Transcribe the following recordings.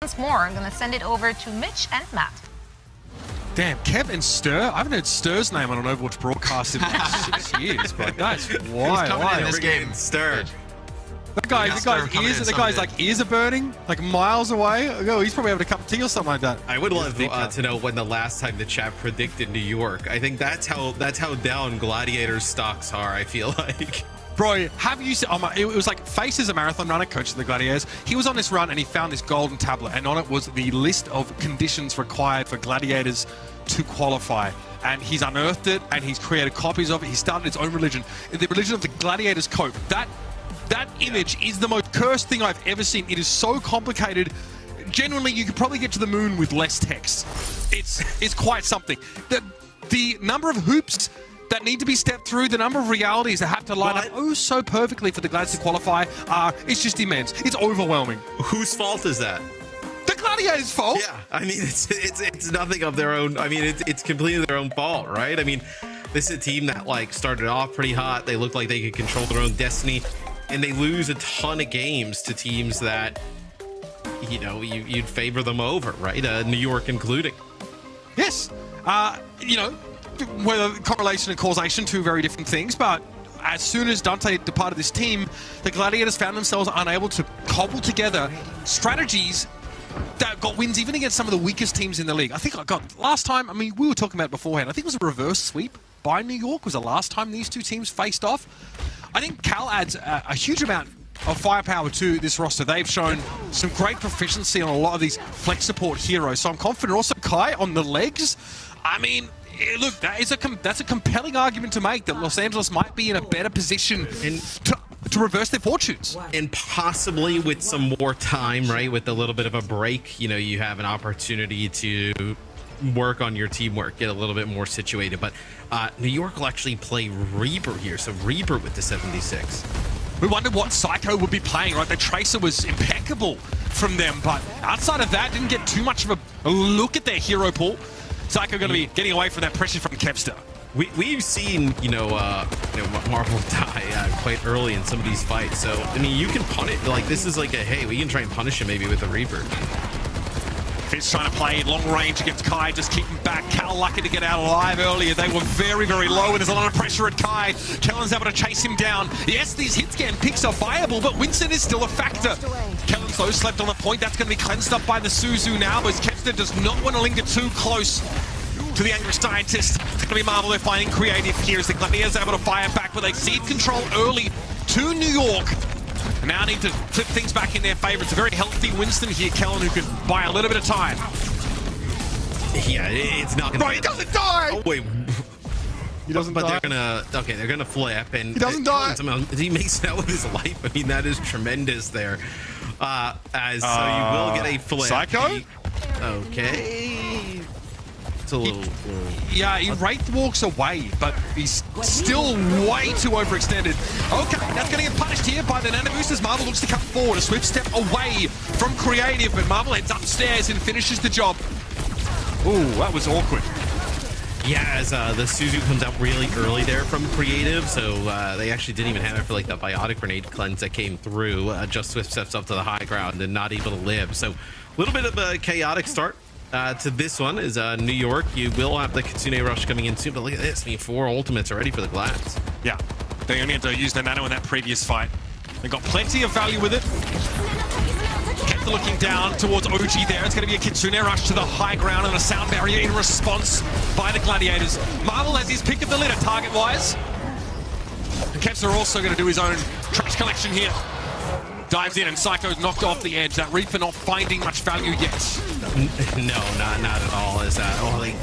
Once more, I'm going to send it over to Mitch and Matt. Damn, Kev and Stir. I haven't heard Stir's name on an Overwatch broadcast in 6 years, but that's why. He's coming in this game, Stir. The guy's like ears are burning, like miles away. Oh, he's probably having a cup of tea or something like that. I would love to know when the last time the chat predicted New York. I think that's how down Gladiators stocks are. I feel like. Bro, have you seen? It was like Face is a marathon runner, coach of the Gladiators. He was on this run and he found this golden tablet, and on it was the list of conditions required for Gladiators to qualify. And he's unearthed it and he's created copies of it. He started his own religion, the religion of the Gladiators Cope. That image is the most cursed thing I've ever seen. It is so complicated. Genuinely, you could probably get to the moon with less text. It's quite something. The number of hoops that need to be stepped through, the number of realities that have to line up so perfectly for the Gladiators to qualify, it's just immense. It's overwhelming. Whose fault is that? The Gladiators' fault. Yeah, I mean it's nothing of their own. I mean it's completely their own fault, right? I mean, this is a team that like started off pretty hot. They looked like they could control their own destiny, and they lose a ton of games to teams that, you know, you'd favor them over, right? New York including. Yes. You know, whether correlation and causation, two very different things, but as soon as Dante departed this team, the Gladiators found themselves unable to cobble together strategies that got wins even against some of the weakest teams in the league. I think last time, I mean, we were talking about it beforehand, I think it was a reverse sweep by New York was the last time these two teams faced off. I think Cal adds a huge amount of firepower to this roster. They've shown some great proficiency on a lot of these flex support heroes, so I'm confident. Also, Kai on the legs. I mean, look, that's a compelling argument to make that Los Angeles might be in a better position to reverse their fortunes. And possibly with some more time, right, with a little bit of a break, you know, you have an opportunity to work on your teamwork, get a little bit more situated. But New York will actually play Reaper here, so Reaper with the 76. We wondered what Psycho would be playing, right? The Tracer was impeccable from them, but outside of that, didn't get too much of a look at their hero pool. Psycho going to be getting away from that pressure from Kevster. We've seen, Marvel die quite early in some of these fights. So, I mean, you can punish, like, this is like a, hey, we can try and punish him maybe with a Reaper. Fizz trying to play long range against Kai, just keep him back. Cal lucky to get out alive earlier. They were very, very low, and there's a lot of pressure at Kai. Kellen's able to chase him down. Yes, these hit scan picks are viable, but Winston is still a factor. Kellen's though slept on the point. That's going to be cleansed up by the Suzu now, but Kevster does not want to linger too close to the Angry Scientist. It's going to be Marvel. They're finding creative here as the Gladiators are able to fire back, but they cede control early to New York. And now need to flip things back in their favor. It's a very healthy Winston here, Kellen, who can buy a little bit of time. Yeah, it's not going to... Bro, he doesn't die! Oh, wait. He doesn't die. But they're going to flip. And he doesn't die. He makes it out with his life. I mean, that is tremendous there. So you will get a flip. Psycho? Okay. It's a little... Yeah, he Wraith walks away, but he's still way too overextended. Okay, that's going to get punished here by the Nano Boosters. Marvel looks to come forward, a swift step away from Creative, but Marvel heads upstairs and finishes the job. Ooh, that was awkward. Yeah, as the Suzu comes out really early there from Creative, so they actually didn't even have it for like the Biotic Grenade cleanse that came through. Just Swift steps up to the high ground and not able to live. So a little bit of a chaotic start to this one is New York. You will have the Kitsune Rush coming in soon, but look at this. I mean, 4 ultimates already for the Glads. Yeah, they only had to use the Nano in that previous fight. They got plenty of value with it. Kept looking down towards OG there. It's going to be a Kitsune Rush to the high ground and a sound barrier in response by the Gladiators. Marvel has his pick of the litter target-wise. And Kevster also going to do his own trash collection here. Dives in and Psycho's knocked off the edge. That Reaper not finding much value yet. No, not at all. Is that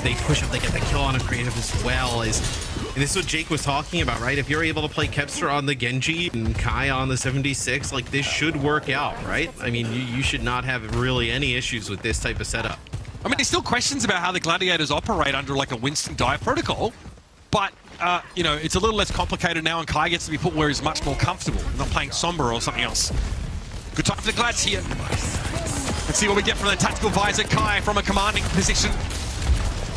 they push up, they get the kill on a Creative as well. And this is what Jake was talking about, right? If you're able to play Kevster on the Genji and Kai on the 76, like this should work out, right? I mean, you should not have really any issues with this type of setup. I mean, there's still questions about how the Gladiators operate under like a Winston dive protocol, but you know, it's a little less complicated now, and Kai gets to be put where he's much more comfortable, not playing Sombra or something else. Good time for the Glads here. Let's see what we get from the tactical visor. Kai from a commanding position.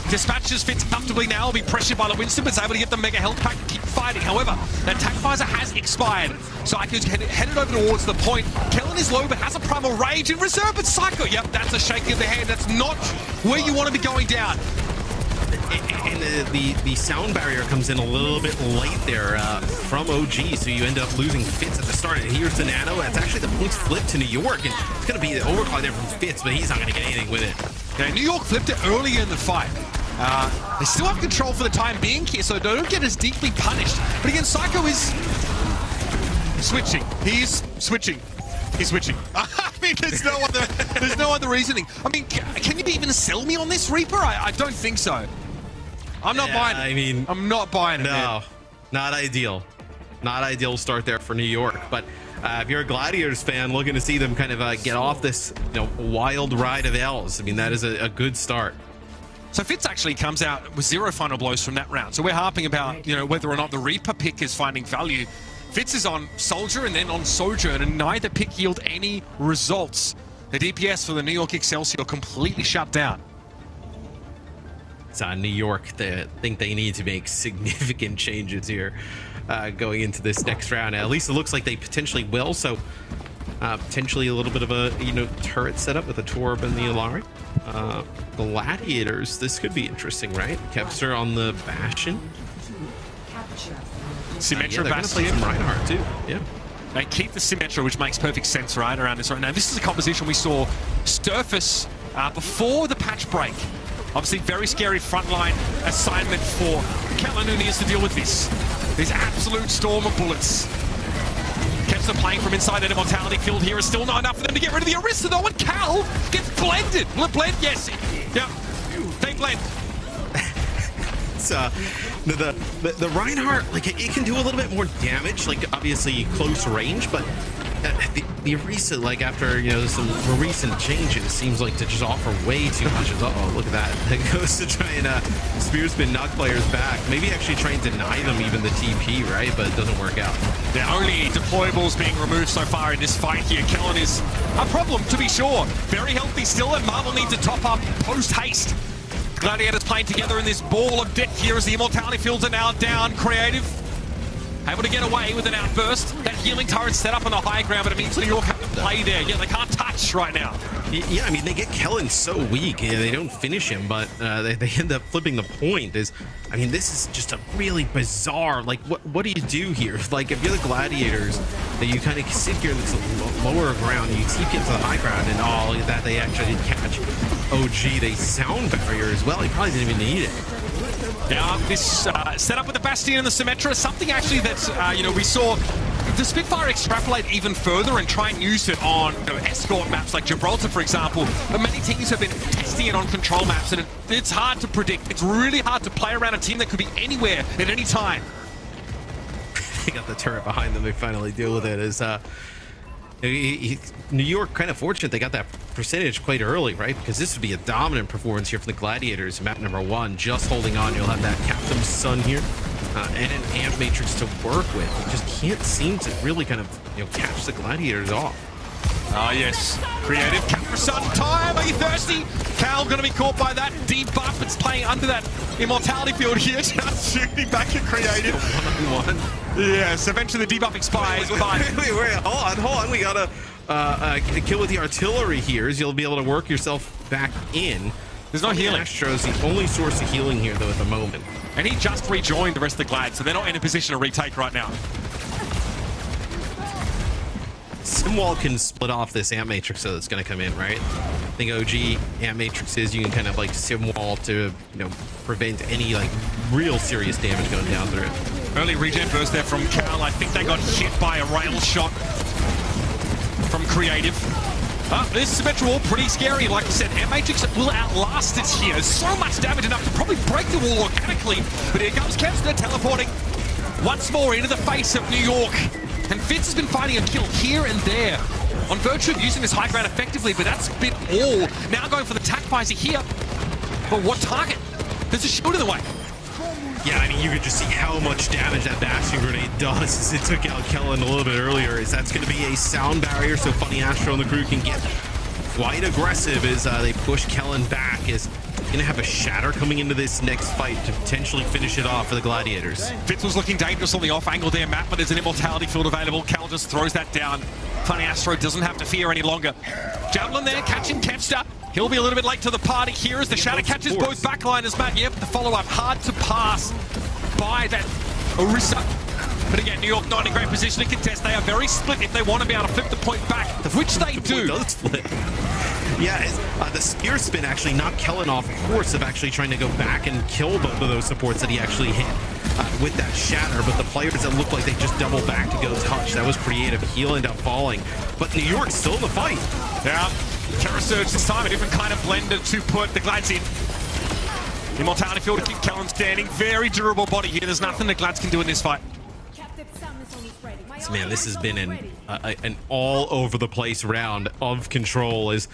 He's Dispatches Fitz comfortably now, will be pressured by the Winston, but is able to get the mega health pack and keep fighting. However, that attack visor has expired. Psycho's headed over towards the point. Kellen is low, but has a primal rage in reserve, but Psycho, yep, that's a shake of the hand. That's not where you want to be going down. And the sound barrier comes in a little bit late there from OG, so you end up losing Fitz at the start. And here's the Nano. It's actually the points flipped to New York, and it's going to be the overclock there from Fitz, but he's not going to get anything with it. Yeah, New York flipped it earlier in the fight. They still have control for the time being here, so they don't get as deeply punished. But again, Psycho is switching. He's switching. He's switching. I mean, there's no other reasoning. I mean, can you even sell me on this, Reaper? I don't think so. I'm not buying it. I mean, I'm not buying it. No, man. not ideal. Not ideal start there for New York. But if you're a Gladiators fan looking to see them kind of get off this wild ride of L's, I mean, that is a good start. So Fitz actually comes out with 0 final blows from that round. So we're harping about whether or not the Reaper pick is finding value. Fitz is on Soldier and then on Sojourn, and neither pick yield any results. The DPS for the New York Excelsior completely shut down. New York, they think they need to make significant changes here going into this next round. At least it looks like they potentially will. So potentially a little bit of a turret setup with a Torb and the Illari. Gladiators, this could be interesting, right? Kevster on the Bastion. Symmetra They're gonna play some Reinhardt too. Yeah. They keep the Symmetra, which makes perfect sense right around this right now. This is a composition we saw surface before the patch break. Obviously, very scary frontline assignment for Kellen, who needs to deal with this. This absolute storm of bullets. Kevster playing from inside an Immortality field here is still not enough for them to get rid of the Orisa, though, and Cal gets blended. Will it blend? Yes. Yeah. They blend. The Reinhardt, like, it can do a little bit more damage, like obviously close range, but the Orisa, like, after some recent changes, seems like to just offer way too much. Uh-oh, look at that. It goes to try and spear spin, knock players back. Maybe actually try and deny them even the TP, right? But it doesn't work out. The only deployables being removed so far in this fight here. Kellen is a problem, to be sure. Very healthy still, and Marvel needs to top up post-haste. Gladiators playing together in this ball of death here as the Immortality fields are now down. Creative able to get away with an outburst. That healing turret set up on the high ground, but it means New York have to play there. Yeah, they can't touch right now. Yeah, I mean, they get Kellen so weak. Yeah, they don't finish him, but they end up flipping the point. I mean, this is just a really bizarre, like, what do you do here? Like, if you're the Gladiators, that you kind of sit here in this lower ground, and you TP into the high ground, and all that they actually did catch OG, they sound barrier as well. He probably didn't even need it. Yeah, this setup with the Bastion and the Symmetra, something actually that, we saw the Spitfire extrapolate even further and try and use it on escort maps like Gibraltar, for example. But many teams have been testing it on control maps, and it's hard to predict. It's really hard to play around a team that could be anywhere at any time. They got the turret behind them. They finally deal with it. New York kind of fortunate they got that percentage quite early, right? Because this would be a dominant performance here from the Gladiators. Map number 1, just holding on. You'll have that Captain's Son here and an Amp Matrix to work with. You just can't seem to really kind of catch the Gladiators off. Ah, yes. Creative. Captain's Son time. Are you thirsty? Cal going to be caught by that debuff. It's playing under that Immortality field here. Just shooting back at Creative. One-on-one. Yes, eventually the debuff expires. Wait, hold on. We got to kill with the artillery here, as you'll be able to work yourself back in. There's no healing. Astro's the only source of healing here, though, at the moment. And he just rejoined the rest of the Glad, so they're not in a position to retake right now. Simwall can split off this Amp Matrix that's going to come in, right? I think OG Amp Matrixes, you can kind of like Simwall to, prevent any like real serious damage going down through it. Early regen burst there from Cal. I think they got hit by a rail shot from Creative. This Symmetra wall pretty scary. Like I said, Amp Matrix will outlast it here. So much damage, enough to probably break the wall organically. But here comes Kevster teleporting once more into the face of New York. And Fitz has been finding a kill here and there on virtue of using this high ground effectively, but that's been all. Now going for the attack visor here. But what target? There's a shield in the way. Yeah, I mean, you could just see how much damage that Bastion Grenade does. It took out Kellen a little bit earlier. That's going to be a sound barrier, so Funny Astro and the crew can get quite aggressive as they push Kellen back. As Gonna have a shatter coming into this next fight to potentially finish it off for the Gladiators. Fitz was looking dangerous on the off angle there, Matt, but there's an immortality field available. Cal just throws that down. Funny Astro doesn't have to fear any longer. Javelin there, catching Kevster. He'll be a little bit late to the party here as the shatter catches both backliners, Matt. Yep, the follow-up hard to pass by that Orisa. But again, New York not in a great position to contest. They are very split if they want to be able to flip the point back, which they do. Does flip. Yeah, the spear spin actually knocked Kellen off course of actually trying to go back and kill both of those supports that he actually hit with that shatter. But the players that looked like they just doubled back to go touch, that was creative. He'll end up falling. But New York's still in the fight. Yeah, Terror Surge this time, a different kind of blender to put the Glads in. Immortality field to keep Kellen standing. Very durable body here. There's nothing the Glads can do in this fight. So, man, this has been an all over the place round of control. As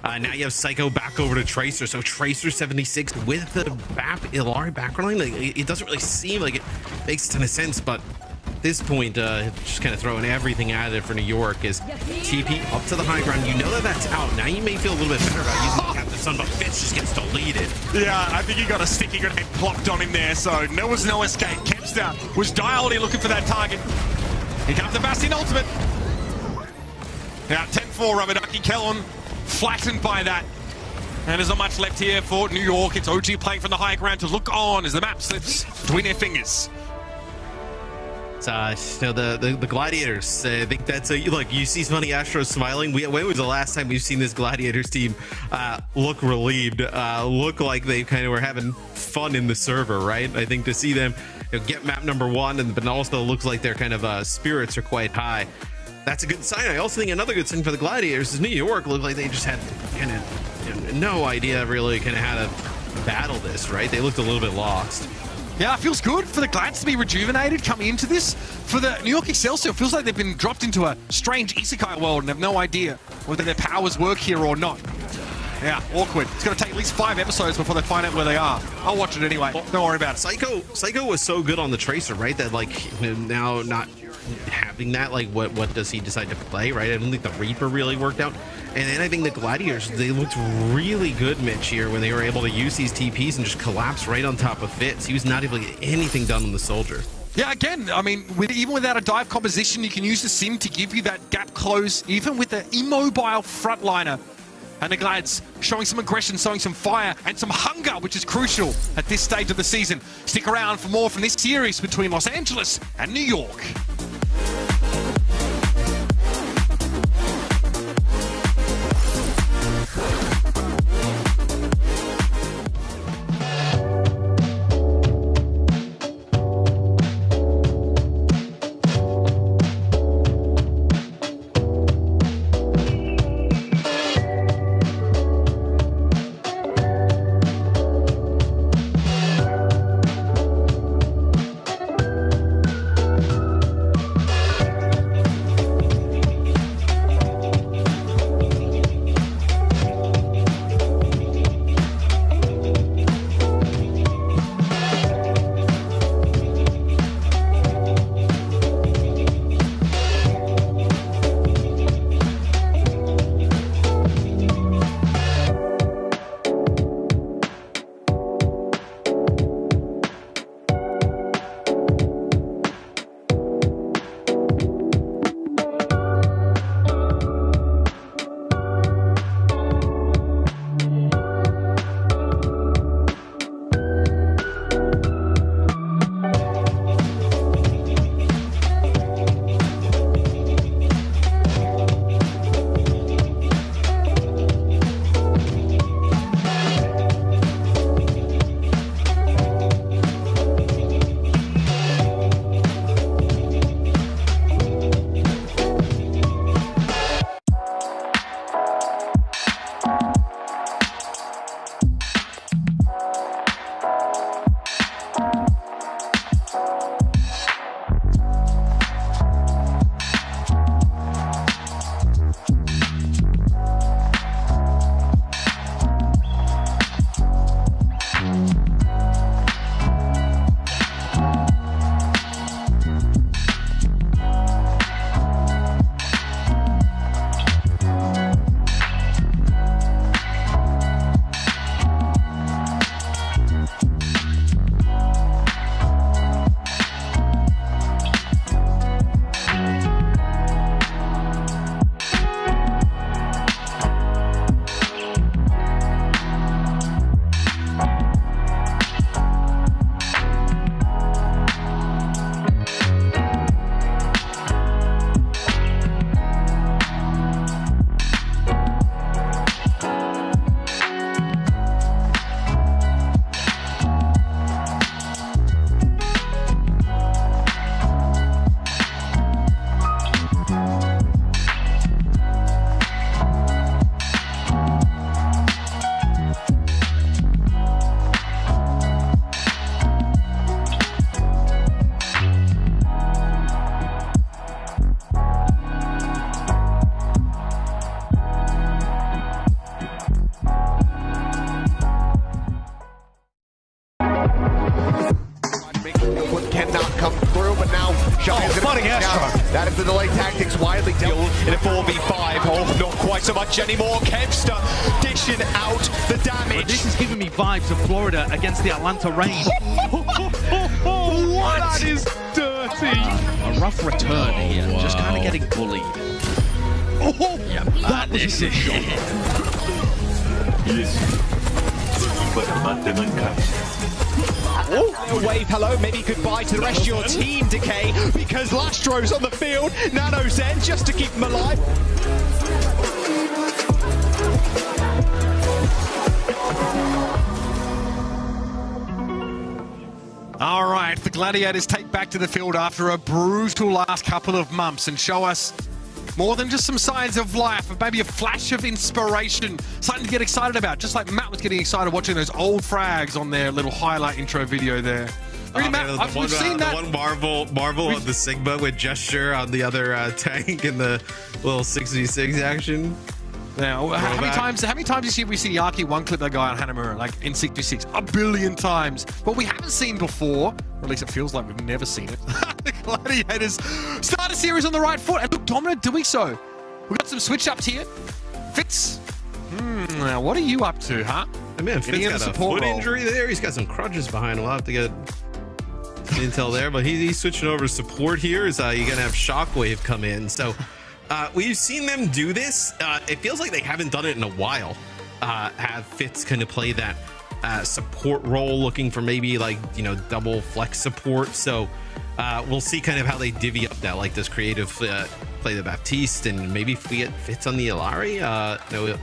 now you have Psycho back over to Tracer. So Tracer 76 with the BAP Illari background line. Like, it doesn't really seem like it makes a ton of sense, but at this point, just kind of throwing everything at it for New York is TP up to the high ground. You know that that's out. Now you may feel a little bit better about using the Captive Sun, but Fitz just gets deleted. Yeah, I think he got a sticky grenade plopped on him there, so there was no escape. Kempster was dialed looking for that target. Here comes the Bastion ultimate. Now 10-4 Ramadaki. Kellen flattened by that. And there's not much left here for New York. It's OG playing from the high ground to look on as the map slips between their fingers. You know, the Gladiators, I think that's look, you see Funny Astro smiling. When was the last time we've seen this Gladiators team look relieved, look like they kind of were having fun in the server, right? I think to see them, you know, get map number 1, and but also looks like their kind of spirits are quite high. That's a good sign. I also think another good sign for the Gladiators is New York looked like they just had kind of no idea really kind of how to battle this, right? They looked a little bit lost. Yeah, it feels good for the Glads to be rejuvenated coming into this. For the New York Excelsior, it feels like they've been dropped into a strange isekai world and have no idea whether their powers work here or not. Yeah, awkward. It's going to take at least 5 episodes before they find out where they are. I'll watch it anyway. Don't worry about it. Psycho was so good on the Tracer, right? That like now not having that, like what does he decide to play, right? I don't think the Reaper really worked out. And then I think the Gladiators, they looked really good, Mitch, here when they were able to use these TPs and just collapse right on top of Fitz. He was not able to get anything done on the Soldier. Yeah, again, I mean, even without a dive composition, you can use the sim to give you that gap close, even with the immobile frontliner. And the Glads showing some aggression, showing some fire and some hunger, which is crucial at this stage of the season. Stick around for more from this series between Los Angeles and New York. Flooding Astro. That is the delay tactics widely dealt In a 4v5. Oh, not quite so much anymore. Kevster dishing out the damage. This is giving me vibes of Florida against the Atlanta Rain. What? That is dirty. A rough return here, just kind of getting bullied. Yeah, That was a good shot. Oh, wave hello, maybe goodbye to the rest of your team, Decay, because Lastro's on the field. Nano Zen just to keep him alive. All right, the Gladiators take back to the field after a brutal last couple of months and show us more than just some signs of life, but maybe a flash of inspiration, something to get excited about, just like Matt was getting excited watching those old frags on their little highlight intro video there. Really, Matt, we've seen that. The one Marvel of the Sigma with gesture on the other tank in the little 6v6 action. Now, how many times this year we see Yaki one clip that guy on Hanamura, like in 6v6? A billion times. But we haven't seen before, or at least it feels like we've never seen it. The Gladiators start a series on the right foot and look dominant doing so. We've got some switch ups here. Fitz, now what are you up to, huh? I mean, Fitz got a foot injury there. He's got some crutches behind. We'll have to get intel there, but he's switching over to support here. Is you're gonna have Shockwave come in. So we've seen them do this. It feels like they haven't done it in a while. Have Fitz kind of play that support role, looking for maybe like, you know, double flex support. So we'll see kind of how they divvy up that, like this creative play the Baptiste, and maybe if we get Fitz on the Illari, no,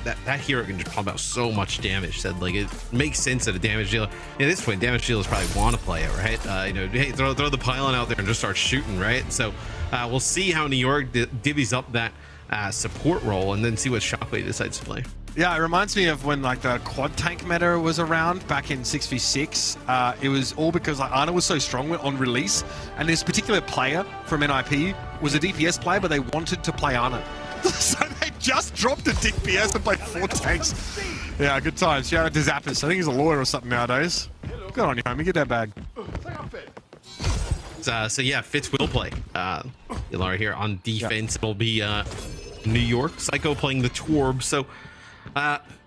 that hero can just pump out so much damage that like it makes sense that a damage dealer at this point, damage dealers probably want to play it, right? You know, hey, throw the pylon out there and just start shooting, right? So we'll see how New York divvies up that support role, and then see what Shockwave decides to play. Yeah, it reminds me of when like the quad tank meta was around back in 6v6. It was all because like Ana was so strong on release, and this particular player from NIP was a DPS player, but they wanted to play Ana. So they just dropped a DPS and played 4 tanks. Yeah, good times. Shout out to Zappers. I think he's a lawyer or something nowadays. Good on you, homie. Get that bag. So yeah, Fitz will play Illari here on defense. It'll be New York Psycho playing the Torb. So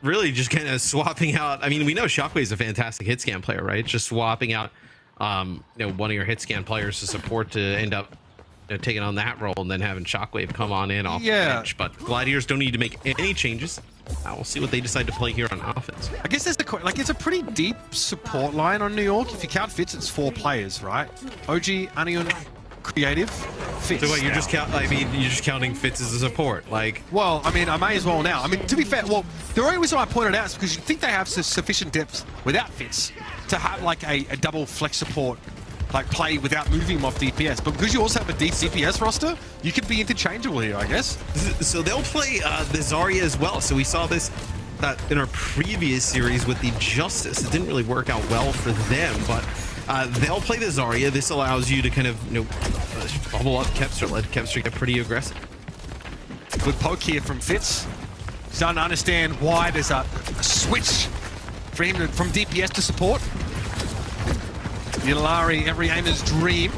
really just kind of swapping out. I mean, we know Shockwave's a fantastic hit scan player, right? Just swapping out you know, one of your hit scan players to support to end up taking on that role, and then having Shockwave come on in off the bench. But Gladiators don't need to make any changes. We'll see what they decide to play here on offense. I guess there's like it's a pretty deep support line on New York. If you count Fitz, it's 4 players, right? OG, Anion, Creative, Fitz. So wait, you're just you're just counting Fitz as a support, like? Well, I mean, I may as well now. I mean, to be fair, well, the only reason I pointed out is because you think they have sufficient depth without Fitz to have like a double flex support, like play without moving him off DPS. But because you also have a deep DPS roster, you could be interchangeable here, I guess. So they'll play the Zarya as well. So we saw this in our previous series with the Justice. It didn't really work out well for them, but they'll play the Zarya. This allows you to kind of, you know, bubble up Kevster, let Kevster get pretty aggressive. Good poke here from Fitz. Starting to understand why there's a switch for him from DPS to support. Illari, every aimer's dream.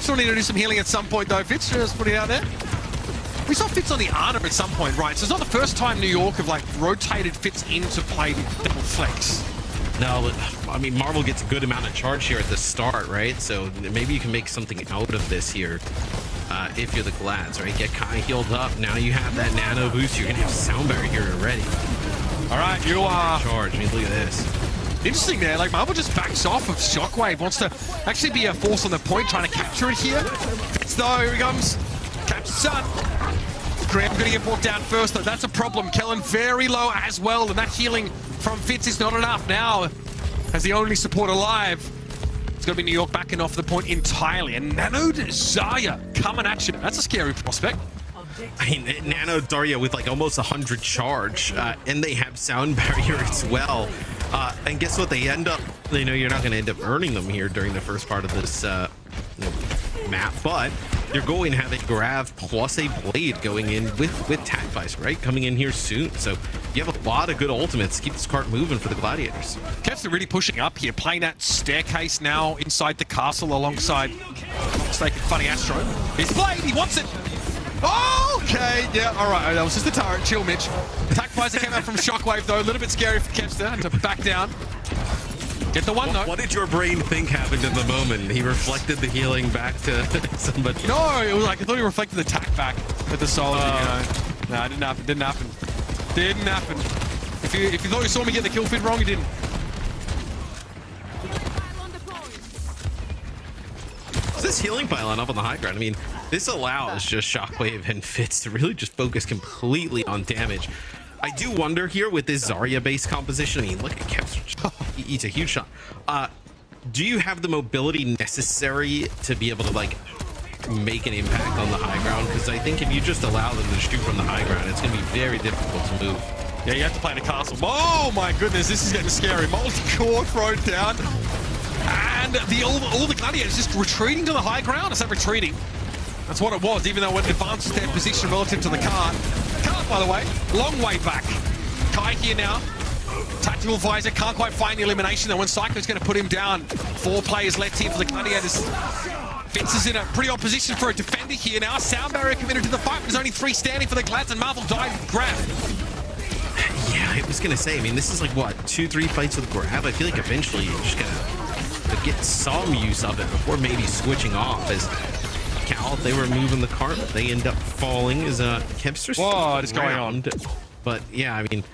Still need to do some healing at some point though, Fitz, just put it out there. We saw Fitz on the Ana at some point, right? So it's not the first time New York have like rotated Fitz in to play double flex. No, but I mean, Marvel gets a good amount of charge here at the start, right? So maybe you can make something out of this here if you're the Glads, right? Get Kai healed up. Now you have that nano boost. You're gonna have Sound Barrier here already. All right, you are charge. I mean, look at this. Interesting there, like Marvel just backs off of Shockwave, wants to actually be a force on the point, trying to capture it here. Fitz though, here he comes. Capture Sun. Graham gonna get brought down first though, that's a problem. Kellen very low as well, and that healing from Fitz is not enough now. As the only support alive, it's gonna be New York backing off the point entirely. And Nano Zarya coming at you. That's a scary prospect. I mean, Nano Zarya with like almost 100 charge, and they have Sound Barrier as well. And guess what? They end up, you know, you're not going to end up earning them here during the first part of this map, but you're going to have a Grav plus a Blade going in with Tactvice, right? Coming in here soon. So you have a lot of good ultimates to keep this cart moving for the Gladiators. Kevster really pushing up here, playing that staircase now inside the castle alongside Snake and Funny Astro. He's played, he wants it. Oh, okay, yeah, all right, that was just a turret. Chill, Mitch. Attack visor came out from Shockwave, though. A little bit scary for Kevster, had to back down. Get the one, though. What did your brain think happened in the moment? He reflected the healing back to somebody. No, it was like, I thought he reflected the attack back with the soldier, you know. No, it didn't happen, didn't happen. Didn't happen. If you thought you saw me get the kill feed wrong, you didn't. This healing pylon up on the high ground, I mean, this allows just Shockwave and Fitz to really just focus completely on damage. I do wonder here with this Zarya-based composition, I mean, look at Kevster, he eats a huge shot. Do you have the mobility necessary to be able to, like, make an impact on the high ground? Because I think if you just allow them to shoot from the high ground, it's going to be very difficult to move. Yeah, you have to play the castle. Oh my goodness, this is getting scary. Multi-core thrown down. And all the Gladiators just retreating to the high ground. Is that retreating? That's what it was, even though it advances their position relative to the cart. Cart, by the way, long way back. Kai here now. Tactical visor, can't quite find the elimination, though when Psycho's going to put him down. 4 players left here for the Gladiators. Fitz is in a pretty odd position for a defender here now. Sound barrier committed to the fight, but there's only 3 standing for the Glads, and Marvel died with Grab. Yeah, I was going to say, I mean, this is like, what, 2-3 fights with Grab? I feel like eventually you're just going to get some use of it before maybe switching off. As Cal, they were moving the cart, they end up falling as Kevster. What is going on? But yeah, I mean,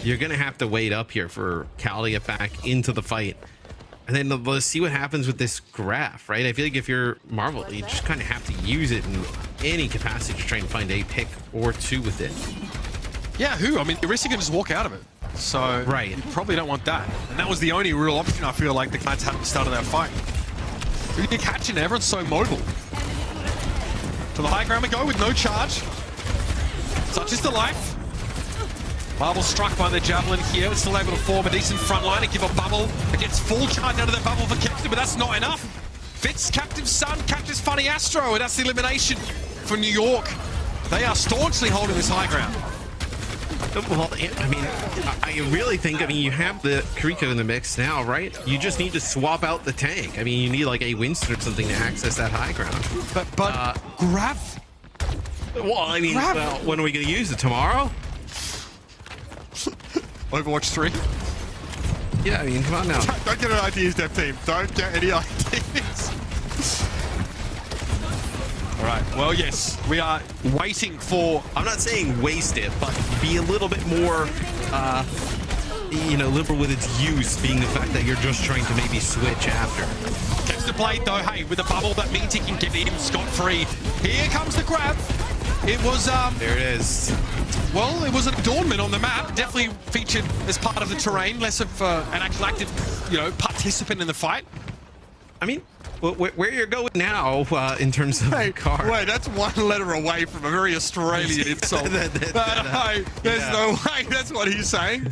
you're going to have to wait up here for Cal to get back into the fight. And then let's see what happens with this graph, right? I feel like if you're Marvel, you just kind of have to use it in any capacity to try and find a pick or 2 with it. Yeah, who? I mean, Orisa can just walk out of it. So right. You probably don't want that. And that was the only real option I feel like the Knights had at the start of that fight. Who can catch it? Everyone's so mobile. To the high ground we go with no charge. Such is the life. Marvel struck by the Javelin here, still able to form a decent front line and give a bubble. It gets full charge out of the bubble for Kevster, but that's not enough. Fitz, Captive Sun, captures Funny Astro, and that's the elimination for New York. They are staunchly holding this high ground. Well, I mean, I really think, I mean, you have the Kiriko in the mix now, right? You just need to swap out the tank. I mean, you need like a Winston or something to access that high ground. But Grav. Well, I mean, well, when are we going to use it? Tomorrow? Overwatch 3. Yeah, I mean, come on now. Don't get any ideas, dev team. Don't get any ideas. All right. Well, yes, we are waiting for. I'm not saying waste it, but be a little bit more, you know, liberal with its use, being the fact that you're just trying to maybe switch after. Kevster played though. Hey, with a bubble, that means he can get him scot-free. Here comes the grab. It was there it is. Well, it was an adornment on the map. Definitely featured as part of the terrain, less of an actual active, you know, participant in the fight. I mean, where you're going now in terms of the car. Wait, that's one letter away from a very Australian insult. There's no way that's what he's saying.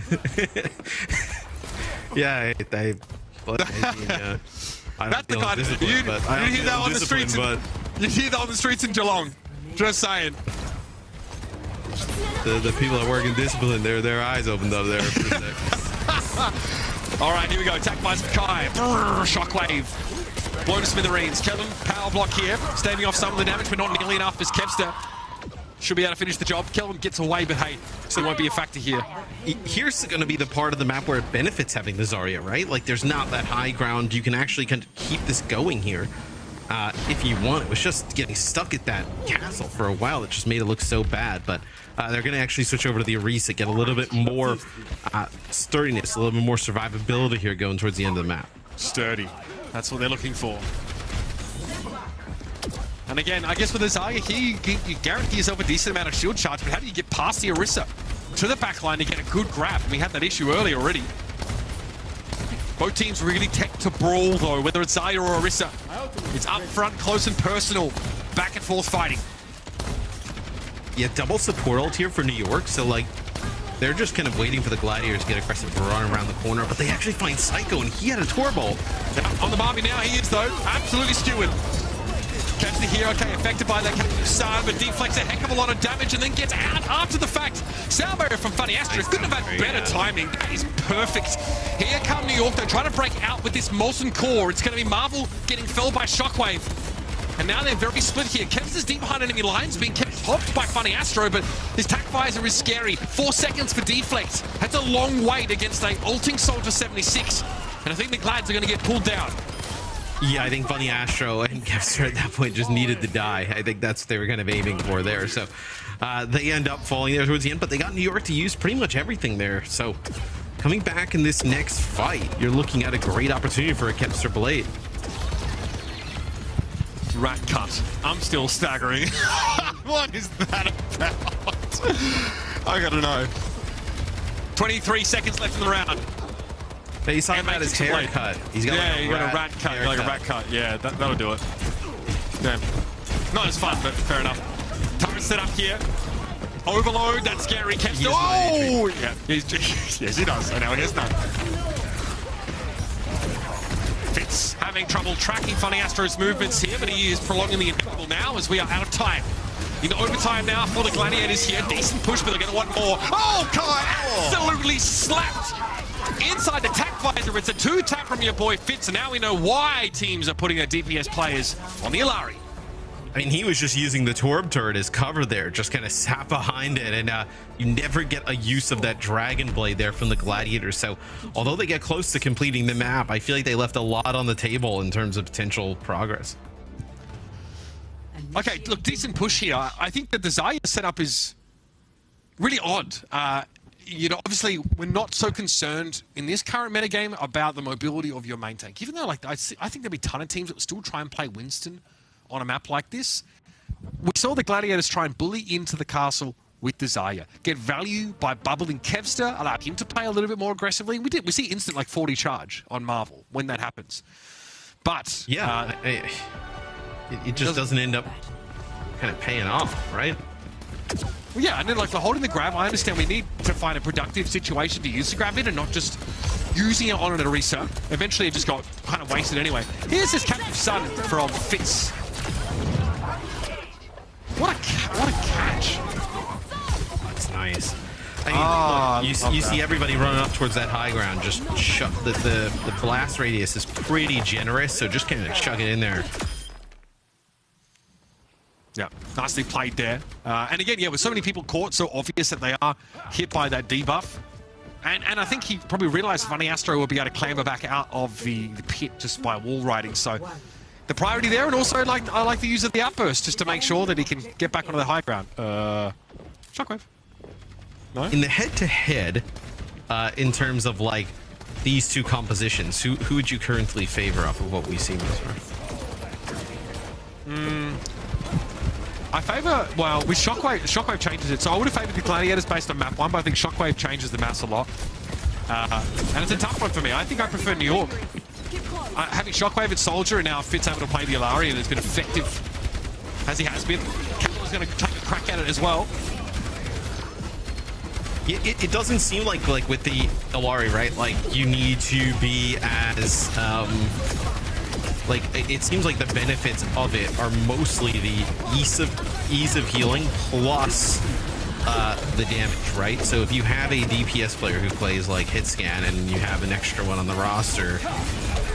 Yeah, that's the kind of you hear that on the streets. You hear that on the streets in Geelong. Just saying. The people that work in discipline, their eyes opened up there for a second. All right, here we go. Attack by Kai. Shockwave. Blow to smithereens. Kellen, power block here. Staving off some of the damage, but not nearly enough as Kevster should be able to finish the job. Kellen gets away, but hey, still won't be a factor here. Here's going to be the part of the map where it benefits having the Zarya, right? Like, there's not that high ground. You can actually kind of keep this going here. If you want. It was just getting stuck at that castle for a while. It just made it look so bad, but they're going to actually switch over to the Orisa, get a little bit more sturdiness, a little bit more survivability here going towards the end of the map. Sturdy. That's what they're looking for. And again, I guess with the Zarya here, you guarantee yourself a decent amount of shield charge, but how do you get past the Orisa to the backline to get a good grab? We had that issue earlier already. Both teams really tech to brawl, though, whether it's Zarya or Orisa. It's up front, close and personal, back and forth fighting. Yeah, double support ult here for New York, so like, they're just kind of waiting for the Gladiators to get aggressive and run around the corner, but they actually find Psycho, and he had a Torbolt. On the Barbie now, he is, though, absolutely skewered. Catch the hero, okay, affected by that Captain Sun, but deflects a heck of a lot of damage and then gets out after the fact. Sound barrier from Funny Astro couldn't have had better timing. That is perfect. Here come New York, though, trying to break out with this Molten Core. It's going to be Marvel getting felled by Shockwave. And now they're very split here. Kevs is deep behind enemy lines, being kept popped by Funny Astro, but his tack visor is scary. 4 seconds for deflect. That's a long wait against a ulting Soldier 76. And I think the Glads are going to get pulled down. Yeah, I think Funny Astro and Kevster at that point just needed to die. I think that's what they were kind of aiming for there. So they end up falling there towards the end, but they got New York to use pretty much everything there. So coming back in this next fight, you're looking at a great opportunity for a Kevster Blade. Rat cut. I'm still staggering. What is that about? I gotta know. 23 seconds left in the round. He's talking about his haircut. He's got you got a rat cut. Like a rat cut. Yeah, that'll do it. Damn. Not as fun, but fair enough. Turret set up here. Overload. That's scary. Kevster. Oh! Yeah, yes, he does. I know he has none. Fitz having trouble tracking Funny Astro's movements here, but he is prolonging the inevitable now as we are out of time. In overtime now for the Gladiators here. Decent push, but they're going to want more. Oh, Kai absolutely slapped inside the tack visor. It's a 2-tap from your boy Fitz, and now we know why teams are putting their DPS players on the Illari. I mean, he was just using the Torb turret as cover there, just kind of sat behind it, and you never get a use of that Dragon Blade there from the Gladiators. So although they get close to completing the map, I feel like they left a lot on the table in terms of potential progress. Okay, look, decent push here. I think that the Zarya setup is really odd. You know, obviously, we're not so concerned in this current metagame about the mobility of your main tank. Even though, like, I think there'd be a ton of teams that would still try and play Winston on a map like this. We saw the Gladiators try and bully into the castle with the Zarya. Get value by bubbling Kevster, allow him to play a little bit more aggressively. We see instant, like, 40 charge on Marvel when that happens. But... yeah, it just doesn't end up kind of paying off, right? Well, yeah, and then like the holding the grab, I understand we need to find a productive situation to use the grab in and not just using it on an Orisa. Eventually it just got kind of wasted anyway. Here's this Captain Sun from Fitz. What a catch. That's nice. I mean, look, you see everybody running up towards that high ground. Just chuck the blast radius is pretty generous, so just kind of chuck it in there. Yeah, nicely played there. And again, yeah, with so many people caught, so obvious that they are hit by that debuff. And I think he probably realized Funny Astro will be able to clamber back out of the pit just by wall riding. So the priority there, and also I like the use of the outburst just to make sure that he can get back onto the high ground. Shockwave. No? In the head-to-head, in terms of like these two compositions, who would you currently favor off of what we've seen thus far? I favor, well, with Shockwave changes it, so I would have favored the Gladiators based on map 1, but I think Shockwave changes the maps a lot. And it's a tough one for me. I think I prefer New York. Having Shockwave at Soldier, and now Fitz able to play the Illari, and it's been effective as he has been. Capital's going to take a crack at it as well. It doesn't seem like with the Illari, right? Like, you need to be as... like, it seems like the benefits of it are mostly the ease of healing plus the damage, right? So if you have a DPS player who plays like hit scan and you have an extra one on the roster,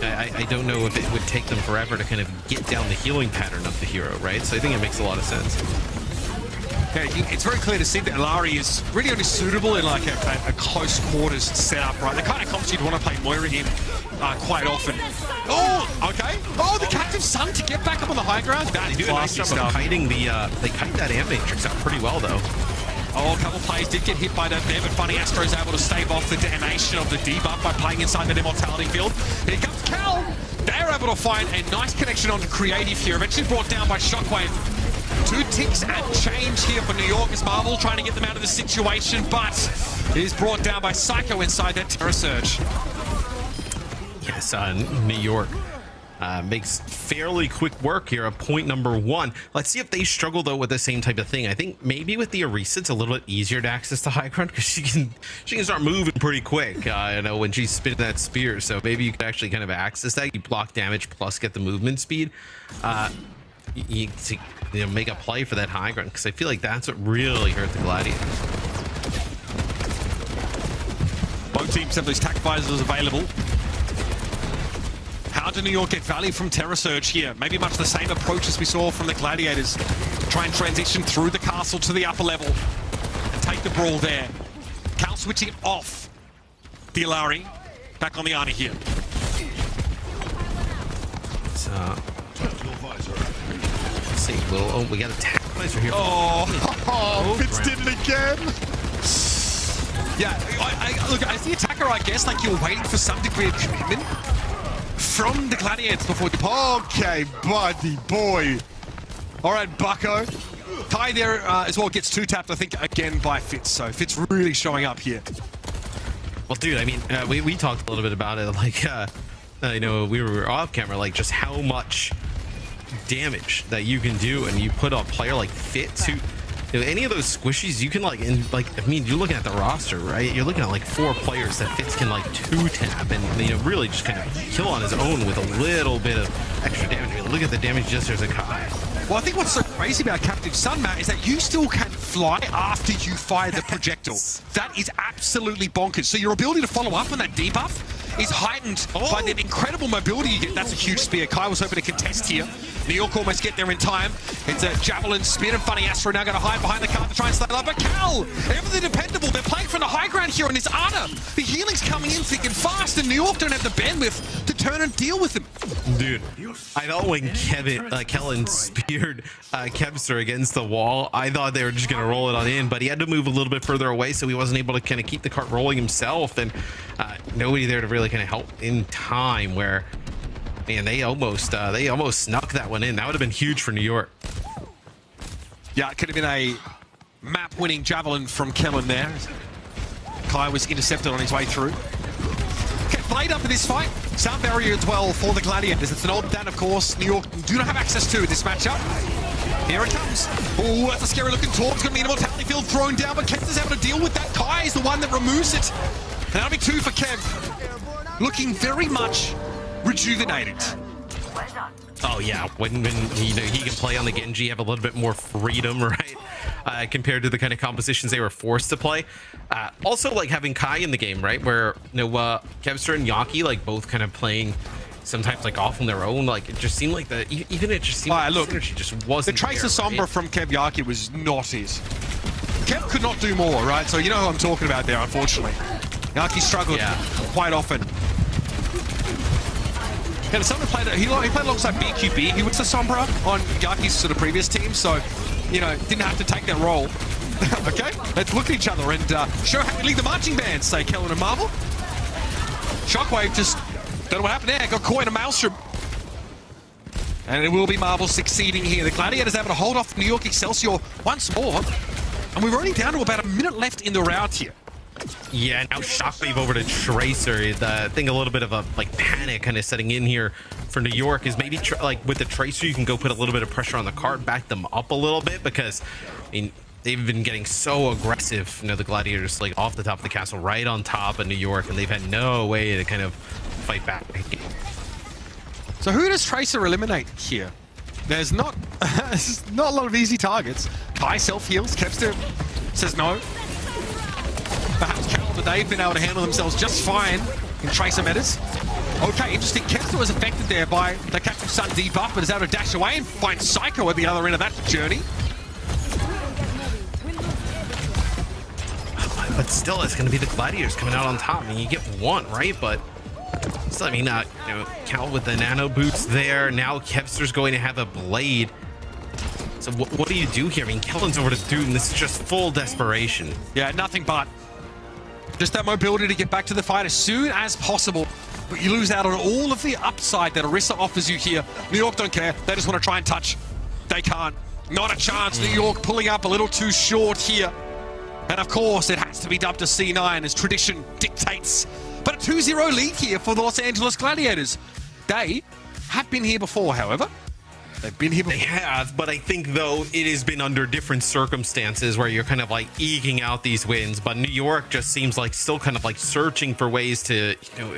I don't know if it would take them forever to kind of get down the healing pattern of the hero, right? So I think it makes a lot of sense. Yeah, it's very clear to see that Illari is really only suitable in like a close quarters setup, right? The kind of comps you'd want to play Moira in quite often. Oh, okay. Oh, the Captive Sun to get back up on the high ground. That they do a nice job of kiting they kite that Amp Matrix out pretty well though. Oh, a couple of players did get hit by that there, but Funny Astro's able to stave off the detonation of the debuff by playing inside that immortality field. Here comes Cal. They're able to find a nice connection onto Creative here, eventually brought down by Shockwave. 2 ticks and change here for New York as Marvel trying to get them out of the situation, but it is brought down by Psycho inside that Terror Surge. Yes, New York makes fairly quick work here at point number 1. Let's see if they struggle though with the same type of thing. I think maybe with the Orisa it's a little bit easier to access the high ground because she can start moving pretty quick. You know, when she's spinning that spear, so maybe you could actually kind of access that. You block damage plus get the movement speed. to make a play for that high ground, because I feel like that's what really hurt the Gladiators. Both teams have those tac visors available. How do New York get value from Terror Surge here? Maybe much the same approach as we saw from the Gladiators. Try and transition through the castle to the upper level and take the brawl there. Cal switching it off. Dialari back on the Ana here. Let's see. We got a tac visor here. Oh, Fitz did it again. Yeah, look, as the attacker, I guess, like, you're waiting for some degree of commitment from the Gladiators before... Okay, buddy boy. All right, Bucko. Kai there as well gets two-tapped, I think, again by Fitz. So Fitz really showing up here. Well, dude, I mean, we talked a little bit about it, like, you know, we were off camera, like, just how much damage that you can do, and you put a player like Fitz who... You know, any of those squishies, you can I mean, you're looking at the roster, right? You're looking at like 4 players that Fitz can like 2-tap and, you know, really just kind of kill on his own with a little bit of extra damage. I mean, look at the damage just as a Kai. Well, I think what's so crazy about Captive Sun, Matt, is that you still can fly after you fire the projectile. That is absolutely bonkers. So your ability to follow up on that debuff is heightened by the incredible mobility you get. That's a huge spear. Kai was hoping to contest here. New York almost get there in time. It's a Javelin spin, and Funny Astro now going to hide behind the cart to try and stay alive. But Cal, everything dependable. They're playing from the high ground here on this Ana. The healing's coming in thick and fast, and New York don't have the bandwidth to turn and deal with them. Dude, I thought when Kellen speared Kevster against the wall, I thought they were just going to roll it on in, but he had to move a little bit further away, so he wasn't able to kind of keep the cart rolling himself, and nobody there to really kind of help in time where... Man, they almost snuck that one in. That would have been huge for New York. Yeah, it could have been a map-winning Javelin from Kellen there. Kai was intercepted on his way through. Okay, played up in this fight. Sound barrier as well for the Gladiators. It's an old Dan, of course, New York do not have access to this matchup. Here it comes. Oh, that's a scary-looking Torp. It's going to be an Immortality Field thrown down, but Kev's able to deal with that. Kai is the one that removes it. And that'll be 2 for Kev. Looking very much rejuvenated. Oh yeah, when you know he can play on the Genji, have a little bit more freedom, right? Compared to the kind of compositions they were forced to play. Also, like having Kai in the game, right? Where you know Kevster and Yaki like both kind of playing sometimes like off on their own. Like it just seemed like even it just seemed like the synergy just wasn't. The Tracer there, Sombra right? from Kev Yaki was not his. Kev could not do more, right? So you know who I'm talking about there, unfortunately. Yaki struggled quite often. Yeah, someone played. He played alongside BQB. He was the Sombra on Yaki's sort of previous team, so you know didn't have to take that role. Okay, let's look at each other and show how we lead the marching band. Say Kellen and Marvel. Shockwave just don't know what happened there. Got caught in a maelstrom, and it will be Marvel succeeding here. The Gladiators able to hold off New York Excelsior once more, and we're running down to about a minute left in the round here. Yeah, now Shockwave over to Tracer. I think a little bit of a like panic kind of setting in here for New York is maybe like with the Tracer you can go put a little bit of pressure on the cart, back them up a little bit, because I mean they've been getting so aggressive. You know, the Gladiators like off the top of the castle, right on top of New York, and they've had no way to kind of fight back. So who does Tracer eliminate here? There's not a lot of easy targets. Kai self heals. Kevster says no. Perhaps Cal and Dave been able to handle themselves just fine in Tracer metas. Okay, interesting. Kevster was affected there by the Captive Sun debuff, but is able to dash away and find Psycho at the other end of that journey. But still, it's going to be the Gladiators coming out on top. I mean, you get one, right? But still, I mean, you know, Cal with the nano boots there. Now Kevster's going to have a blade. So what do you do here? I mean, Kellen's over to Doom. This is just full desperation. Yeah, nothing but just that mobility to get back to the fight as soon as possible. But you lose out on all of the upside that Orisa offers you here. New York don't care. They just want to try and touch. They can't. Not a chance. New York pulling up a little too short here. And of course, it has to be dubbed a C9 as tradition dictates. But a 2-0 lead here for the Los Angeles Gladiators. They have been here before, however. They've been here before. They have, but I think, though, it has been under different circumstances where you're kind of like eking out these wins. But New York just seems like still kind of like searching for ways to, you know,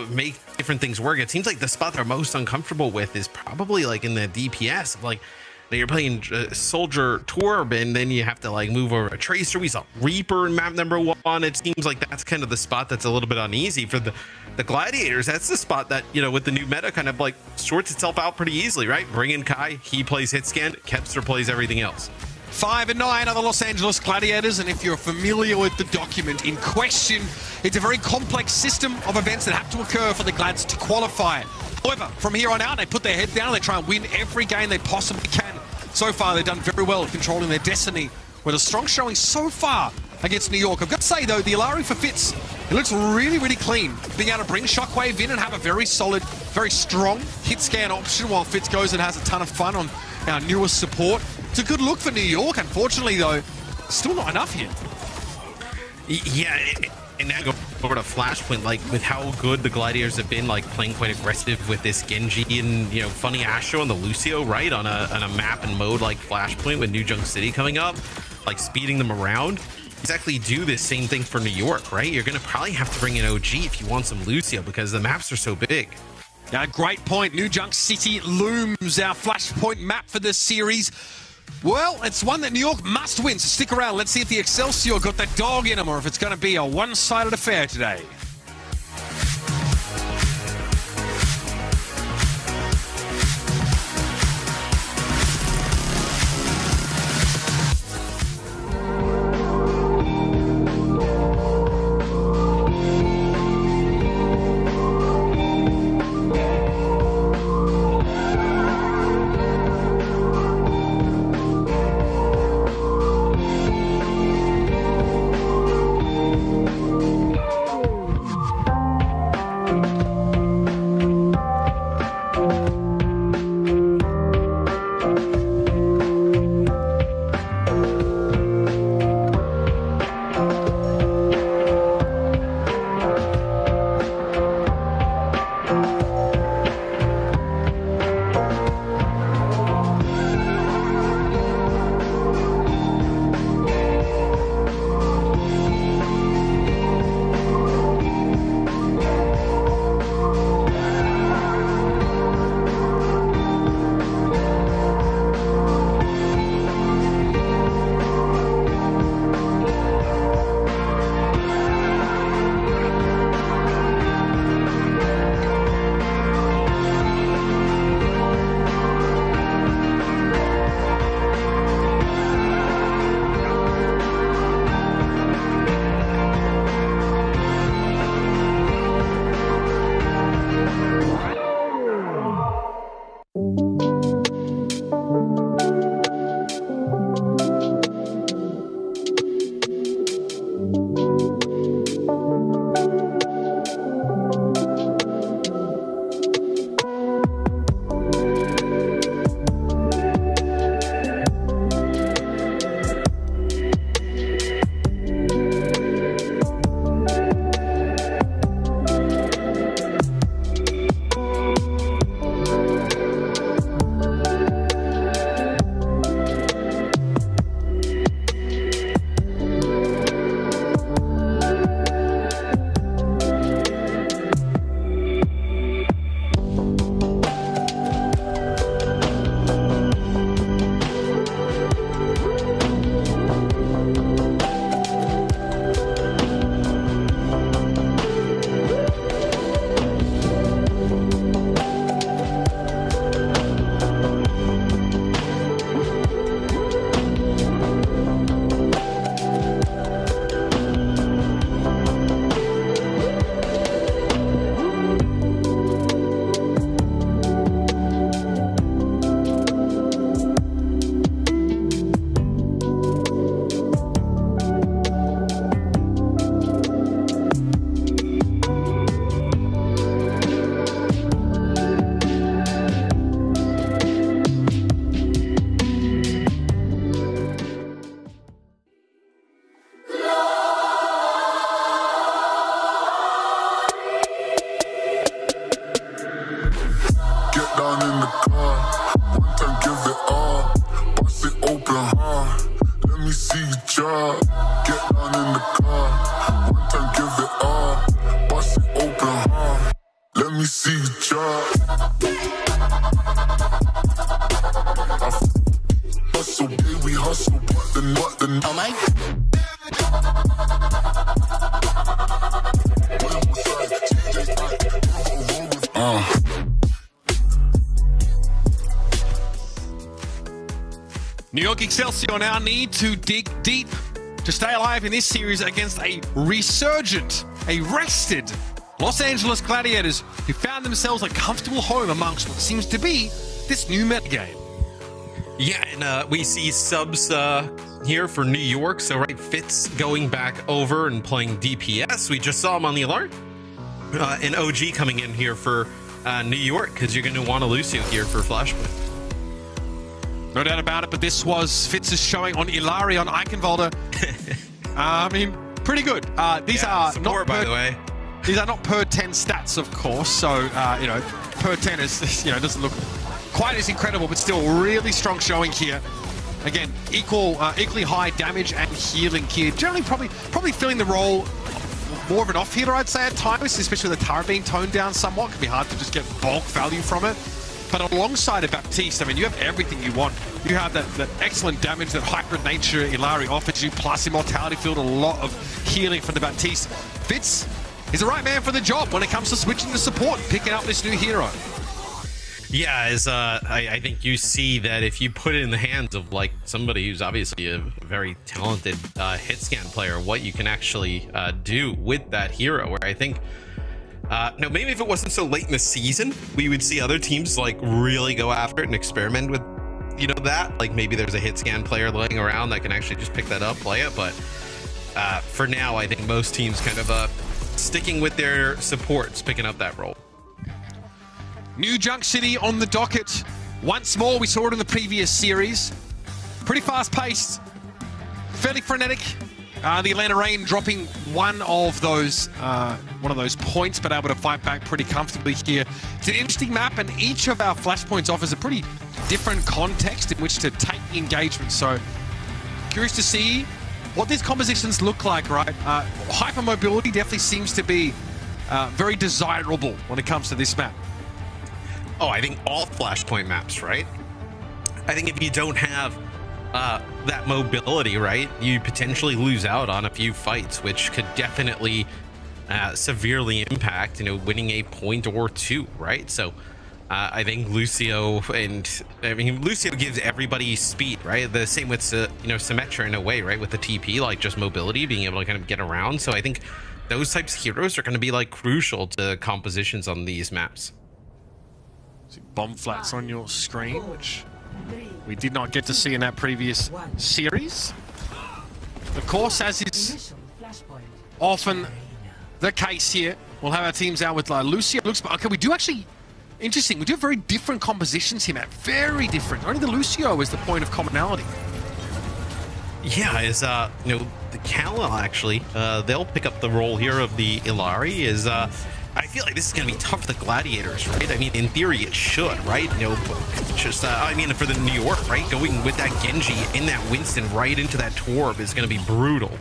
make different things work. It seems like the spot they're most uncomfortable with is probably like in the DPS. Like you're playing Soldier Torb, and then you have to like move over a Tracer. We saw Reaper in map number 1. It seems like that's kind of the spot that's a little bit uneasy for the Gladiators. That's the spot that, you know, with the new meta kind of like sorts itself out pretty easily, right? Bring in Kai, he plays hit scan, Kepster plays everything else. 5 and 9 are the Los Angeles Gladiators, and if you're familiar with the document in question, it's a very complex system of events that have to occur for the Glads to qualify. However, from here on out, they put their head down, they try and win every game they possibly can. So far, they've done very well at controlling their destiny, with a strong showing so far against New York. I've got to say, though, the Illari for Fitz, it looks really, really clean. Being able to bring Shockwave in and have a very solid, very strong hit scan option while Fitz goes and has a ton of fun on our newest support. It's a good look for New York. Unfortunately, though, still not enough here. Yeah, and now go over to Flashpoint, like with how good the Gladiators have been, like playing quite aggressive with this Genji and, you know, Funny Astro and the Lucio, right, on a map and mode like Flashpoint with New Junk City coming up, like speeding them around. Exactly, do this same thing for New York, right? You're gonna probably have to bring in OG if you want some Lucio because the maps are so big. Yeah, great point. New Junk City looms, our Flashpoint map for this series. Well, it's one that New York must win, so stick around. Let's see if the Excelsior got that dog in them or if it's going to be a one-sided affair today. Hustle, baby, hustle, but the oh my. New York Excelsior now need to dig deep to stay alive in this series against a resurgent, a rested Los Angeles Gladiators who found themselves a comfortable home amongst what seems to be this new metagame. Yeah, and we see subs here for New York. So, right, Fitz going back over and playing DPS. We just saw him on the alert. And OG coming in here for New York, because you're going to want a Lucio here for Flashpoint. No doubt about it, but this was Fitz's showing on Illari on Eichenwalde. I mean, pretty good. These are support, not by the way. These are not per 10 stats, of course. So, you know, per 10 is, you know, doesn't look quite as incredible, but still really strong showing here. Again, equally high damage and healing here. Generally, probably filling the role more of an off healer, I'd say, at times, especially with the turret being toned down somewhat. It can be hard to just get bulk value from it. But alongside of Baptiste, I mean, you have everything you want. You have that excellent damage that hybrid nature Illari offers you, plus Immortality Field, a lot of healing from the Baptiste. Fitz is the right man for the job when it comes to switching to support, picking up this new hero. Yeah, as I think you see that if you put it in the hands of like somebody who's obviously a very talented hit scan player, what you can actually do with that hero, where I think no, maybe if it wasn't so late in the season, we would see other teams like really go after it and experiment with, you know, that. Like maybe there's a hit scan player laying around that can actually just pick that up, play it. But for now, I think most teams kind of sticking with their supports, picking up that role. New Junk City on the docket. Once more, we saw it in the previous series. Pretty fast-paced, fairly frenetic. The Atlanta Reign dropping one of those points, but able to fight back pretty comfortably here. It's an interesting map, and each of our flashpoints offers a pretty different context in which to take the engagement. So, curious to see what these compositions look like, right? Hypermobility definitely seems to be very desirable when it comes to this map. Oh, I think all Flashpoint maps, right? I think if you don't have that mobility, right, you potentially lose out on a few fights, which could definitely severely impact, you know, winning a point or two, right? So I think Lucio, and I mean, Lucio gives everybody speed, right? The same with, you know, Symmetra in a way, right? With the TP, like just mobility, being able to kind of get around. So I think those types of heroes are going to be like crucial to compositions on these maps. Bomb flats on your screen, which we did not get to see in that previous series. Of course, as is often the case here, we'll have our teams out with Lucio. Looks, okay, we do actually, interesting, we do have very different compositions here, Matt. Very different. Only the Lucio is the point of commonality. Yeah, is you know, the Kala actually, they'll pick up the role here of the Illari. Is I feel like this is going to be tough for the Gladiators, right? I mean, in theory, it should, right? You know, just, I mean, for the New York, right? Going with that Genji in that Winston right into that Torb is going to be brutal.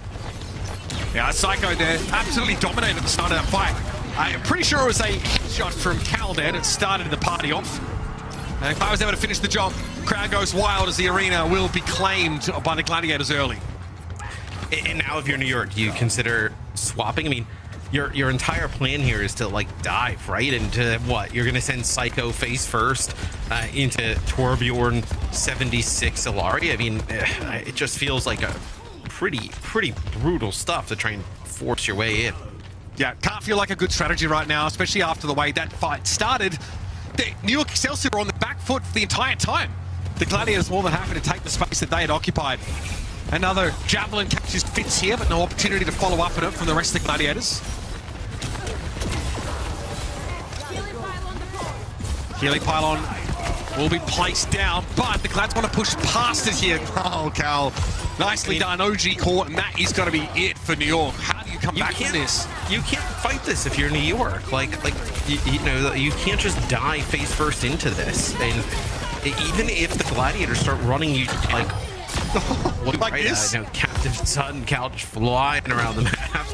Yeah, Psycho there absolutely dominated at the start of that fight. I'm pretty sure it was a headshot from Cal there that started the party off. And if I was able to finish the job, crowd goes wild as the arena will be claimed by the Gladiators early. And now if you're New York, do you consider swapping? I mean, your entire plan here is to like dive right into what you're gonna send Psycho face first into Torbjorn 76 Illari. I mean, it just feels like a pretty brutal stuff to try and force your way in. Yeah, can't feel like a good strategy right now, especially after the way that fight started. The New York Excelsior were on the back foot for the entire time. The Gladiators more than happy to take the space that they had occupied. Another Javelin catches Fitz here, but no opportunity to follow up on it from the rest of the Gladiators. Healing pylon will be placed down, but the Glads want to push past it here. Oh, Cal. Nicely done. OG caught, and that is going to be it for New York. How do you come back from this? You can't fight this if you're New York. Like you know, you can't just die face first into this. And even if the Gladiators start running you like like this? Captain Sun couch flying around the map.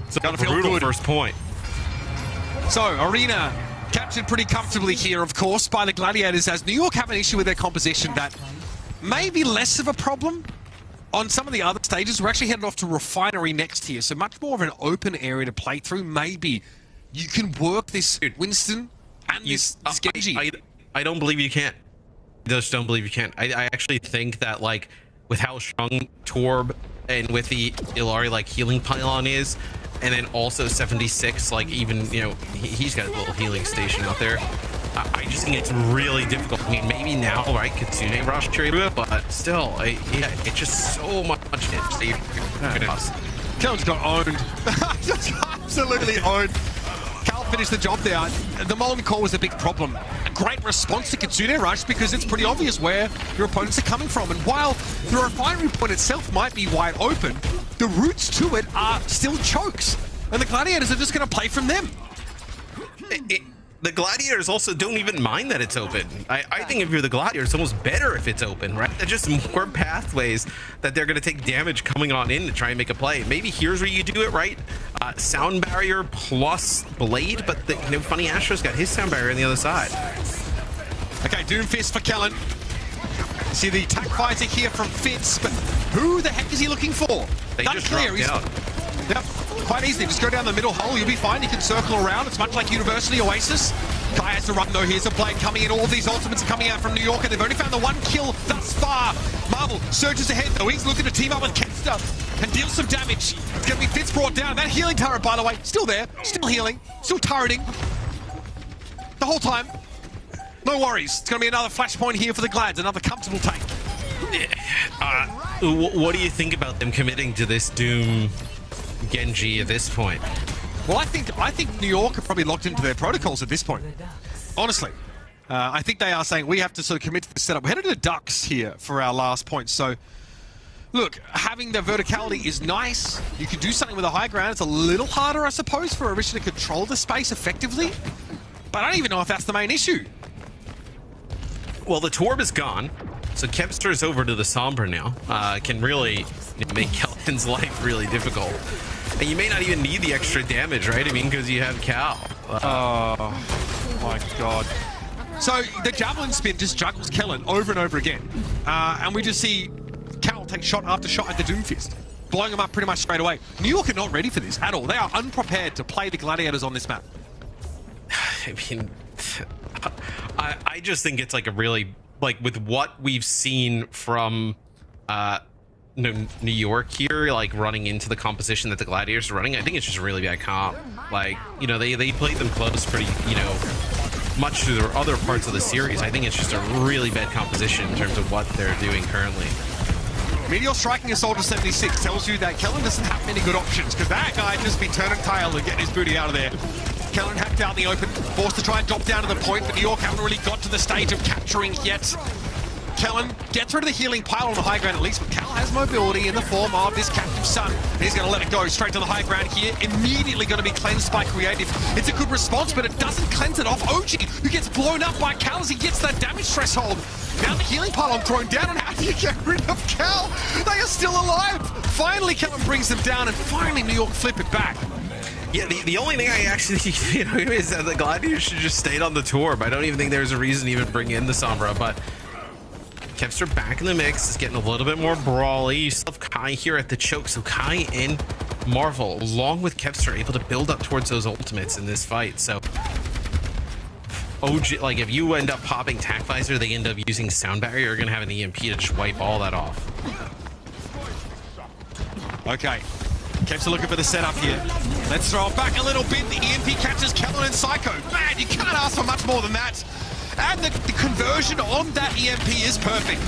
So gotta feel brutal good. First point. So, Arena captured pretty comfortably here, of course, by the Gladiators, as New York have an issue with their composition that may be less of a problem on some of the other stages. We're actually headed off to Refinery next here, so much more of an open area to play through. Maybe you can work this Winston and this Genji. I don't believe you can't. I just don't believe you can't. I actually think that, like, with how strong Torb and with the Illari, like, healing pylon is, and then also 76, like, even, you know, he's got a little healing station out there. I just think it's really difficult. I mean, maybe now, right, Kitsune rush trade, but still, yeah, it's just so much hit. Kellen's got owned. Just absolutely owned. Cal finished the job there. The Molten Core was a big problem. A great response to Kitsune rush because it's pretty obvious where your opponents are coming from. And while the refinery point itself might be wide open, the routes to it are still chokes. And the Gladiators are just going to play from them. The Gladiators also don't even mind that it's open. I think if you're the Gladiators, it's almost better if it's open, right? There's just more pathways that they're going to take damage coming on in to try and make a play. Maybe here's where you do it, right? Sound barrier plus blade, but the, you know, Funny Astro's got his sound barrier on the other side. Okay, Doomfist for Kellen. See the attack visor here from Fitz, but who the heck is he looking for? They Not just clear. dropped out. Yep, quite easily. Just go down the middle hole, you'll be fine. You can circle around. It's much like University Oasis. Kai has to run though. Here's a blade coming in. All of these ultimates are coming out from New York, and they've only found the one kill thus far. Marvel surges ahead though. He's looking to team up with Kempster and deal some damage. It's going to be Fitz brought down. That healing turret, by the way, still there. Still healing. Still turreting. The whole time. No worries. It's going to be another flashpoint here for the Glads. Another comfortable take. What do you think about them committing to this Doom Genji at this point? Well, I think New York are probably locked into their protocols at this point. Honestly, I think they are saying we have to sort of commit to the setup. We're headed to Ducks here for our last point. So, look, having the verticality is nice. You can do something with a high ground. It's a little harder, I suppose, for Arisha to control the space effectively. But I don't even know if that's the main issue. Well, the Torb is gone, so Kempster is over to the Sombra now. Can really make Kellen's life really difficult. And you may not even need the extra damage, right? I mean, because you have Cal. Oh my god. So the Javelin spin just juggles Kellen over and over again. And we just see Cal take shot after shot at the Doomfist, blowing him up pretty much straight away. New York are not ready for this at all. They are unprepared to play the Gladiators on this map. I mean, I just think it's like a really, like, with what we've seen from New York here, like running into the composition that the Gladiators are running, I think it's just a really bad comp. Like, you know, they played them close pretty, you know, much to the other parts of the series. I think it's just a really bad composition in terms of what they're doing currently. Meteor striking a Soldier 76 tells you that Kellen doesn't have many good options, because that guy just be turning tail and getting his booty out of there. Kellen hacked out in the open, forced to try and drop down to the point, but New York haven't really got to the stage of capturing yet. Kellen gets rid of the healing pile on the high ground at least, but Cal has mobility in the form of this captive sun. He's going to let it go straight to the high ground here. Immediately going to be cleansed by Creative. It's a good response, but it doesn't cleanse it off OG, who gets blown up by Cal as he gets that damage threshold. Now the healing pylon thrown down, and how do you get rid of Cal? They are still alive. Finally, Kellen brings them down, and finally New York flip it back. Yeah, the only thing I actually, you know, is that the Gladiators should just stayed on the Torb. I don't even think there's a reason to even bring in the Sombra, but Kempster back in the mix is getting a little bit more brawly. You still have Kai here at the choke, so Kai and Marvel, along with Kempster, able to build up towards those ultimates in this fight. So OG, like, if you end up popping Tac Visor, they end up using Sound Barrier, you're gonna have an EMP to just wipe all that off. Okay, Kempster looking for the setup here. Let's throw it back a little bit. The EMP catches Kellen and Psycho. Man, you can't ask for much more than that. And the conversion on that EMP is perfect.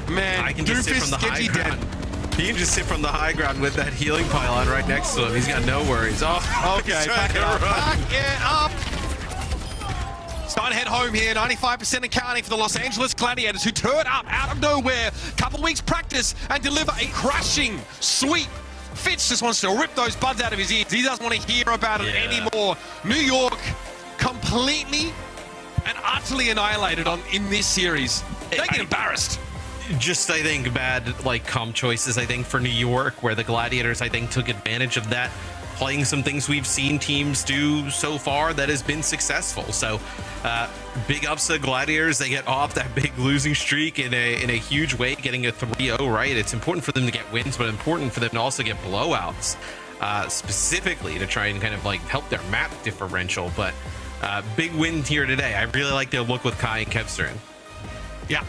Man, I can just sit from the high ground. He can just sit from the high ground with that healing pylon right next to him. He's got no worries. Oh, okay, back it up. Back it up. Starting to head home here, 95% accounting for the Los Angeles Gladiators, who turn up out of nowhere, couple weeks practice, and deliver a crushing sweep. Fitz just wants to rip those buds out of his ears. He doesn't want to hear about it anymore. New York completely and utterly annihilated in this series. They get embarrassed. Just, I think, bad, like, comp choices, I think, for New York, where the Gladiators, I think, took advantage of that playing some things we've seen teams do so far that has been successful. So big ups to the Gladiators. They get off that big losing streak in a huge way, getting a 3-0, right? It's important for them to get wins, but important for them to also get blowouts, specifically to try and kind of like help their map differential. But big win here today. I really like their look with Kai and Kevster in. Yeah.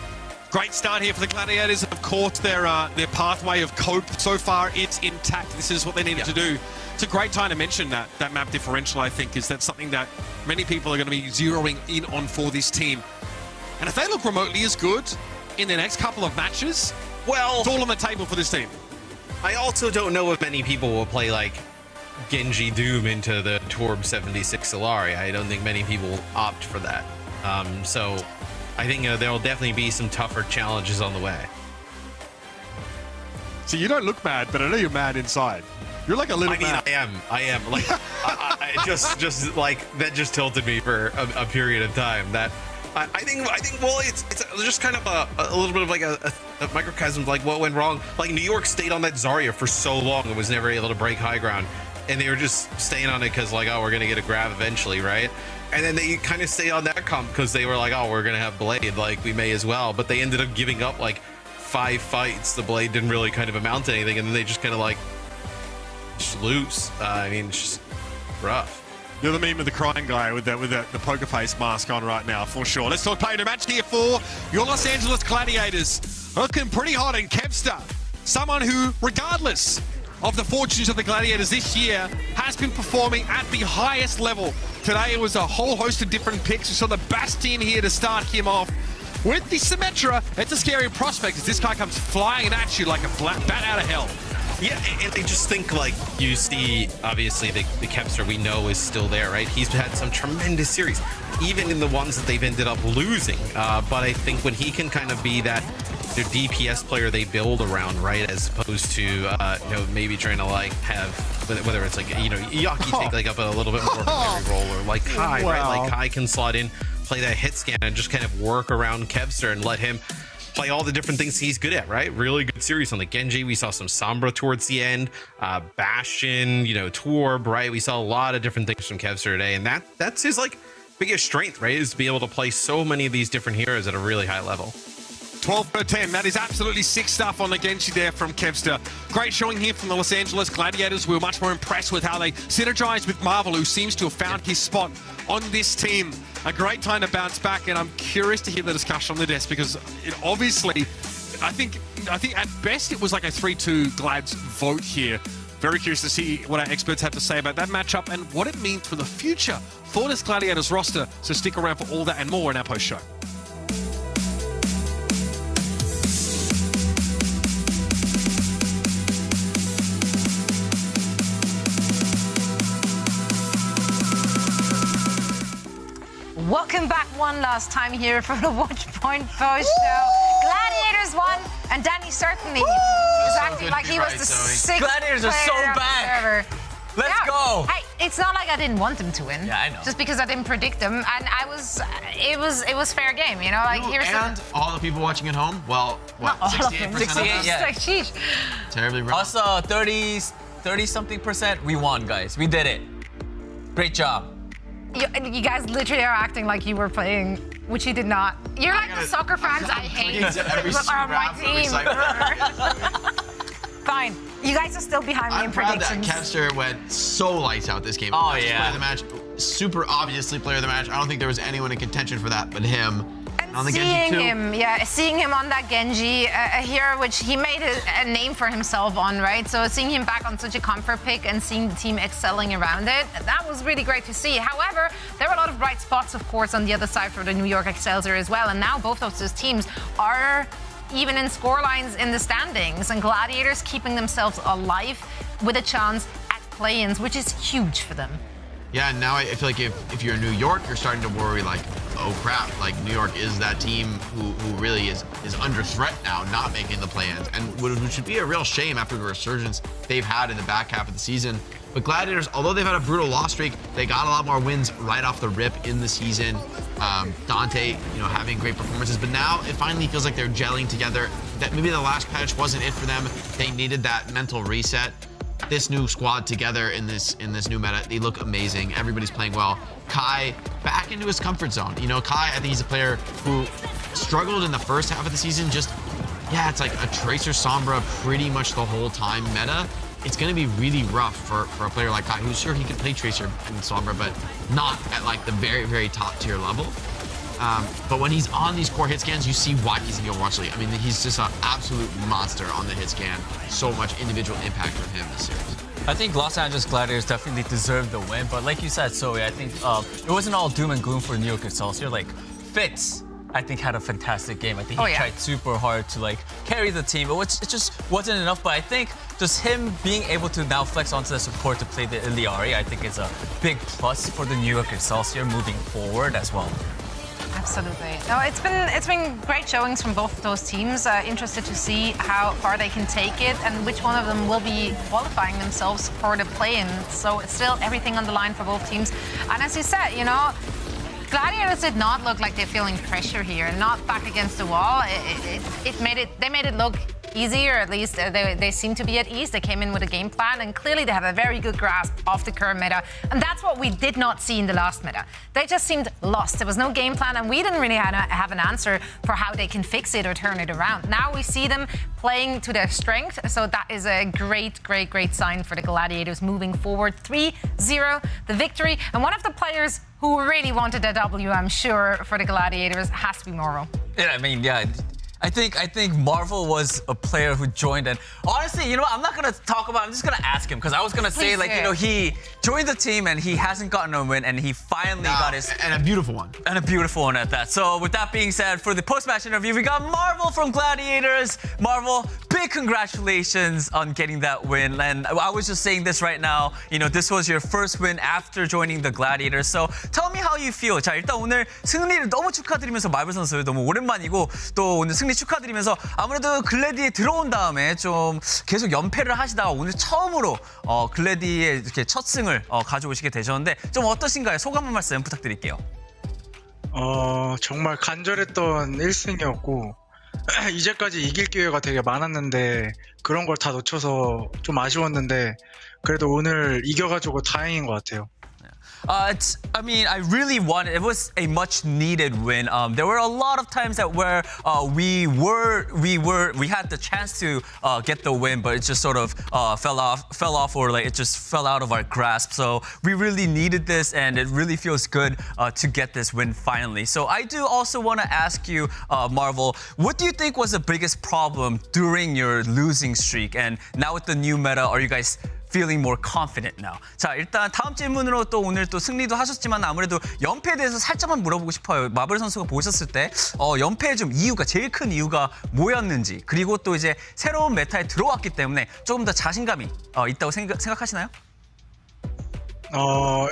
Great start here for the Gladiators. Of course, their pathway of cope so far, it's intact. This is what they needed to do. It's a great time to mention that map differential, I think, is that something that many people are going to be zeroing in on for this team. And if they look remotely as good in the next couple of matches, well, it's all on the table for this team. I also don't know if many people will play like Genji Doom into the Torb 76 Solari. I don't think many people will opt for that. So I think there will definitely be some tougher challenges on the way. So you don't look mad, but I know you're mad inside. You're like a little mad. I am. Like, I just like, that just tilted me for a period of time. That I think, well, it's just kind of a little bit of like a microcosm of like what went wrong. Like New York stayed on that Zarya for so long and was never able to break high ground. And they were just staying on it because like, oh, we're going to get a grab eventually, right? And then they kind of stayed on that comp because they were like, oh, we're going to have Blade, like we may as well. But they ended up giving up like 5 fights. The Blade didn't really kind of amount to anything. And then they just kind of like just lose. I mean, it's just rough. You're the meme of the crying guy with the poker face mask on right now, for sure. Let's talk player to match here for your Los Angeles Gladiators. Looking pretty hot in Kevster. Someone who, regardless of the fortunes of the Gladiators this year, has been performing at the highest level. Today it was a whole host of different picks. We saw the Bastion here to start him off. With the Symmetra, it's a scary prospect as this guy comes flying at you like a bat out of hell. Yeah, and I just think, like, you see, obviously, the Kevster we know is still there, right? He's had some tremendous series, even in the ones that they've ended up losing. But I think when he can kind of be that the DPS player they build around, right, as opposed to, you know, maybe trying to, like, have, whether it's, like, you know, Yaki take, like, up a little bit more of a carry role, or, like, Kai, right? Like, Kai can slot in, play that hit scan, and just kind of work around Kevster and let him play all the different things he's good at, right? Really good series on the Genji. We saw some Sombra towards the end, Bastion, you know, Torb, right? We saw a lot of different things from Kevster today, and that's his, like, biggest strength, right? Is to be able to play so many of these different heroes at a really high level. 12 per 10. That is absolutely sick stuff on the Genji there from Kevster. Great showing here from the Los Angeles Gladiators. We were much more impressed with how they synergized with Marvel, who seems to have found his spot on this team. A great time to bounce back, and I'm curious to hear the discussion on the desk because it obviously, I think at best it was like a 3-2 Glads vote here. Very curious to see what our experts have to say about that matchup and what it means for the future for this Gladiators roster. So stick around for all that and more in our post show. Welcome back one last time here for the Watchpoint Post Show. Gladiators won, and Danny certainly is acting like he was the sixth Gladiators are so back. Let's go. Hey, it's not like I didn't want them to win. Yeah, I know. Just because I didn't predict them, and it was fair game, you know. Like here's all the people watching at home. Well, what? 68%. 68. Yeah. Like, sheesh. Terribly rough. Us 30-something%. We won, guys. We did it. Great job. You guys literally are acting like you were playing, which you did not. You're like the soccer fans I hate that are on my team. Fine. You guys are still behind me in predictions. I'm proud that Kevster went so lights out this game. Oh, yeah. Player of the match, super obviously player of the match. I don't think there was anyone in contention for that but him. And on the seeing him, seeing him on that Genji, a hero which he made a name for himself on, right? So seeing him back on such a comfort pick and seeing the team excelling around it, that was really great to see. However, there were a lot of bright spots, of course, on the other side for the New York Excelsior as well. And now both of those teams are even in scorelines in the standings, and Gladiators keeping themselves alive with a chance at play-ins, which is huge for them. Yeah, and now I feel like if you're in New York, you're starting to worry like, oh crap, like New York is that team who really is under threat now, not making the play-ins, and which should be a real shame after the resurgence they've had in the back half of the season. But Gladiators, although they've had a brutal loss streak, they got a lot more wins right off the rip in the season. Dante, having great performances, but now it finally feels like they're gelling together. That maybe the last patch wasn't it for them. They needed that mental reset. this new squad together in this new meta. They look amazing. Everybody's playing well. Kai back into his comfort zone. You know, Kai, I think he's a player who struggled in the first half of the season. Yeah, it's like a Tracer Sombra pretty much the whole time meta. It's going to be really rough for a player like Kai, who's sure he can play Tracer and Sombra, but not at like the very, very top tier level. But when he's on these core hit scans, you see why he's in the Overwatch League. I mean, he's just an absolute monster on the hit scan. So much individual impact from him this series. I think Los Angeles Gladiators definitely deserved the win, but like you said, Zoe, I think it wasn't all doom and gloom for New York Excelsior. Like, Fitz, I think, had a fantastic game. I think he tried super hard to like carry the team, but it just wasn't enough. But I think just him being able to now flex onto the support to play the Illari, I think is a big plus for the New York Excelsior moving forward as well. Absolutely. No, it's been great showings from both of those teams. Interested to see how far they can take it and which one of them will be qualifying themselves for the play-in. So it's still everything on the line for both teams. And as you said, you know, Gladiators did not look like they're feeling pressure here, not back against the wall. They made it look easier, at least they seem to be at ease. They came in with a game plan, and clearly they have a very good grasp of the current meta. And that's what we did not see in the last meta. They just seemed lost. There was no game plan, and we didn't really have an answer for how they can fix it or turn it around. Now we see them playing to their strength, so that is a great, great, great sign for the Gladiators moving forward. 3-0, the victory. And one of the players who really wanted a W, I'm sure, for the Gladiators has to be Marvel. Yeah, I mean, yeah. I think Marvel was a player who joined, and honestly, you know what, I'm not gonna talk about it, I'm just gonna ask him, because I was gonna say, like, you know, he joined the team and he hasn't gotten a win, and he finally got his... And a beautiful one. And a beautiful one at that. So with that being said, for the post-match interview, we got Marvel from Gladiators. Marvel, big congratulations on getting that win. And I was just saying this right now, you know, this was your first win after joining the Gladiators. So tell me how you feel. 자, 일단 오늘 승리를 너무 축하드리면서 마블 선수 너무 오랜만이고 또 오늘 승리 축하드리면서 아무래도 글래디에 들어온 다음에 좀 계속 연패를 하시다가 오늘 처음으로 글래디의 이렇게 첫 승을 가져오시게 되셨는데 좀 어떠신가요? 소감 한 말씀 부탁드릴게요. 정말 간절했던 1승이었고 이제까지 이길 기회가 되게 많았는데 그런 걸 다 놓쳐서 좀 아쉬웠는데 그래도 오늘 이겨가지고 다행인 것 같아요. I mean, I really wanted, it was a much needed win. There were a lot of times that where we had the chance to get the win, but it just sort of fell off, or like it just fell out of our grasp. So we really needed this, and it really feels good to get this win finally. So I do also want to ask you, Marvel, what do you think was the biggest problem during your losing streak? And now with the new meta, are you guys feeling more confident now? 자, 일단 다음 질문으로 또 오늘 또 승리도 하셨지만 아무래도 연패에 대해서 살짝만 물어보고 싶어요. 마블 선수가 보셨을 때 연패의 좀 이유가, 제일 큰 이유가 뭐였는지, 그리고 또 이제 새로운 메타에 들어왔기 때문에 조금 더 자신감이 있다고 생각하시나요?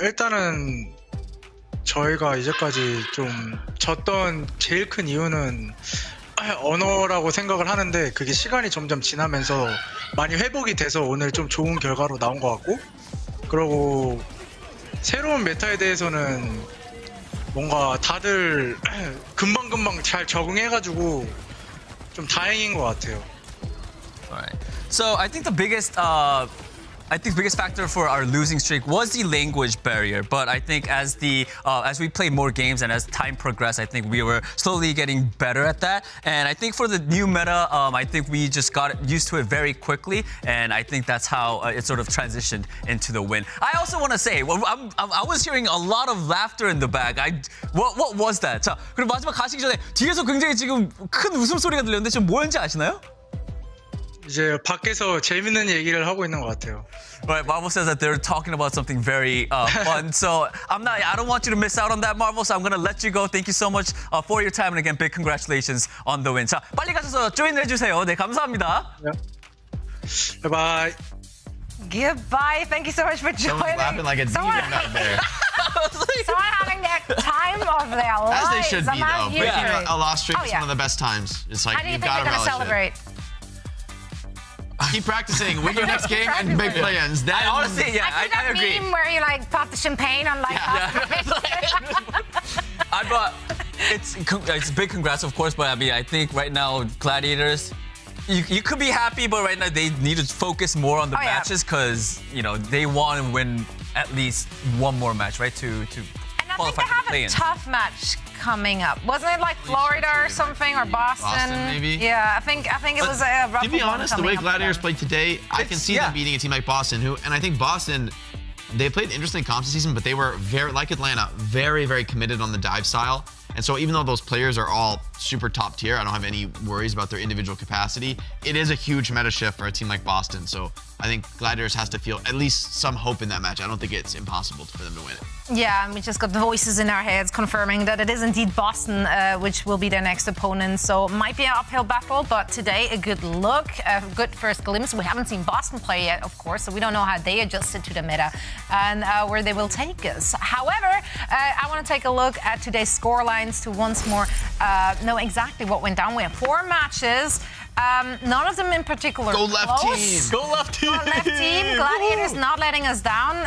일단은 저희가 이제까지 좀 졌던 제일 큰 이유는 언어라고 생각을 하는데 그게 시간이 점점 지나면서 많이 회복이 돼서 오늘 좀 좋은 결과로 나온 것 같고, 그리고 새로운 메타에 대해서는 뭔가 다들 금방금방 잘 적응해가지고 좀 다행인 것 같아요. Alright. So I think the biggest factor for our losing streak was the language barrier. But I think as we play more games and as time progressed, I think we were slowly getting better at that. And I think for the new meta, I think we just got used to it very quickly. And I think that's how it sort of transitioned into the win. I also want to say, I was hearing a lot of laughter in the back. What was that? 자, 그리고 마지막 가시기 전에 뒤에서 굉장히 지금 큰 웃음소리가 들렸는데 지금 뭐였는지 아시나요? 이제 밖에서 재밌는 얘기를 하고 있는 것 같아요. Right, Marvel says that they're talking about something very fun. So I don't want you to miss out on that, Marvel. So I'm going to let you go. Thank you so much for your time, and again, big congratulations on the win. 자, 빨리 가셔서 조인을 해주세요. 네, 감사합니다. Bye bye. Goodbye. Thank you so much for joining. Someone's laughing like a demon out there. Someone having the time of their lives. As they should be, though. Breaking a lost streak is one of the best times. It's like, how do you you've think got they're to going to celebrate? Keep practicing. Win your next game and big play-ins. I honestly, yeah, I agree. Meme where you like pop the champagne on like. It's big congrats, of course, but I mean, I think right now Gladiators, you could be happy, but right now they need to focus more on the matches because they want to win at least one more match, right? To and I think qualify they have for the play-in. a tough match coming up. Wasn't it like Florida or something, or Boston? Boston, maybe? Yeah, I think it was a rough. To be honest, the way Gladiators played today, I can see them beating a team like Boston, and I think Boston, they played an interesting comp season, but they were very, like Atlanta, very, very committed on the dive style. And so even though those players are all super top tier, I don't have any worries about their individual capacity. It is a huge meta shift for a team like Boston. So I think Gladiators has to feel at least some hope in that match. I don't think it's impossible for them to win it. Yeah, and we just got the voices in our heads confirming that it is indeed Boston, which will be their next opponent. So it might be an uphill battle, but today a good look, a good first glimpse. We haven't seen Boston play yet, of course, so we don't know how they adjusted to the meta and where they will take us. However, I want to take a look at today's scorelines to once more know exactly what went down. We have 4 matches. None of them in particular Go left close. team. Go left team. Go left team. Gladiators not letting us down.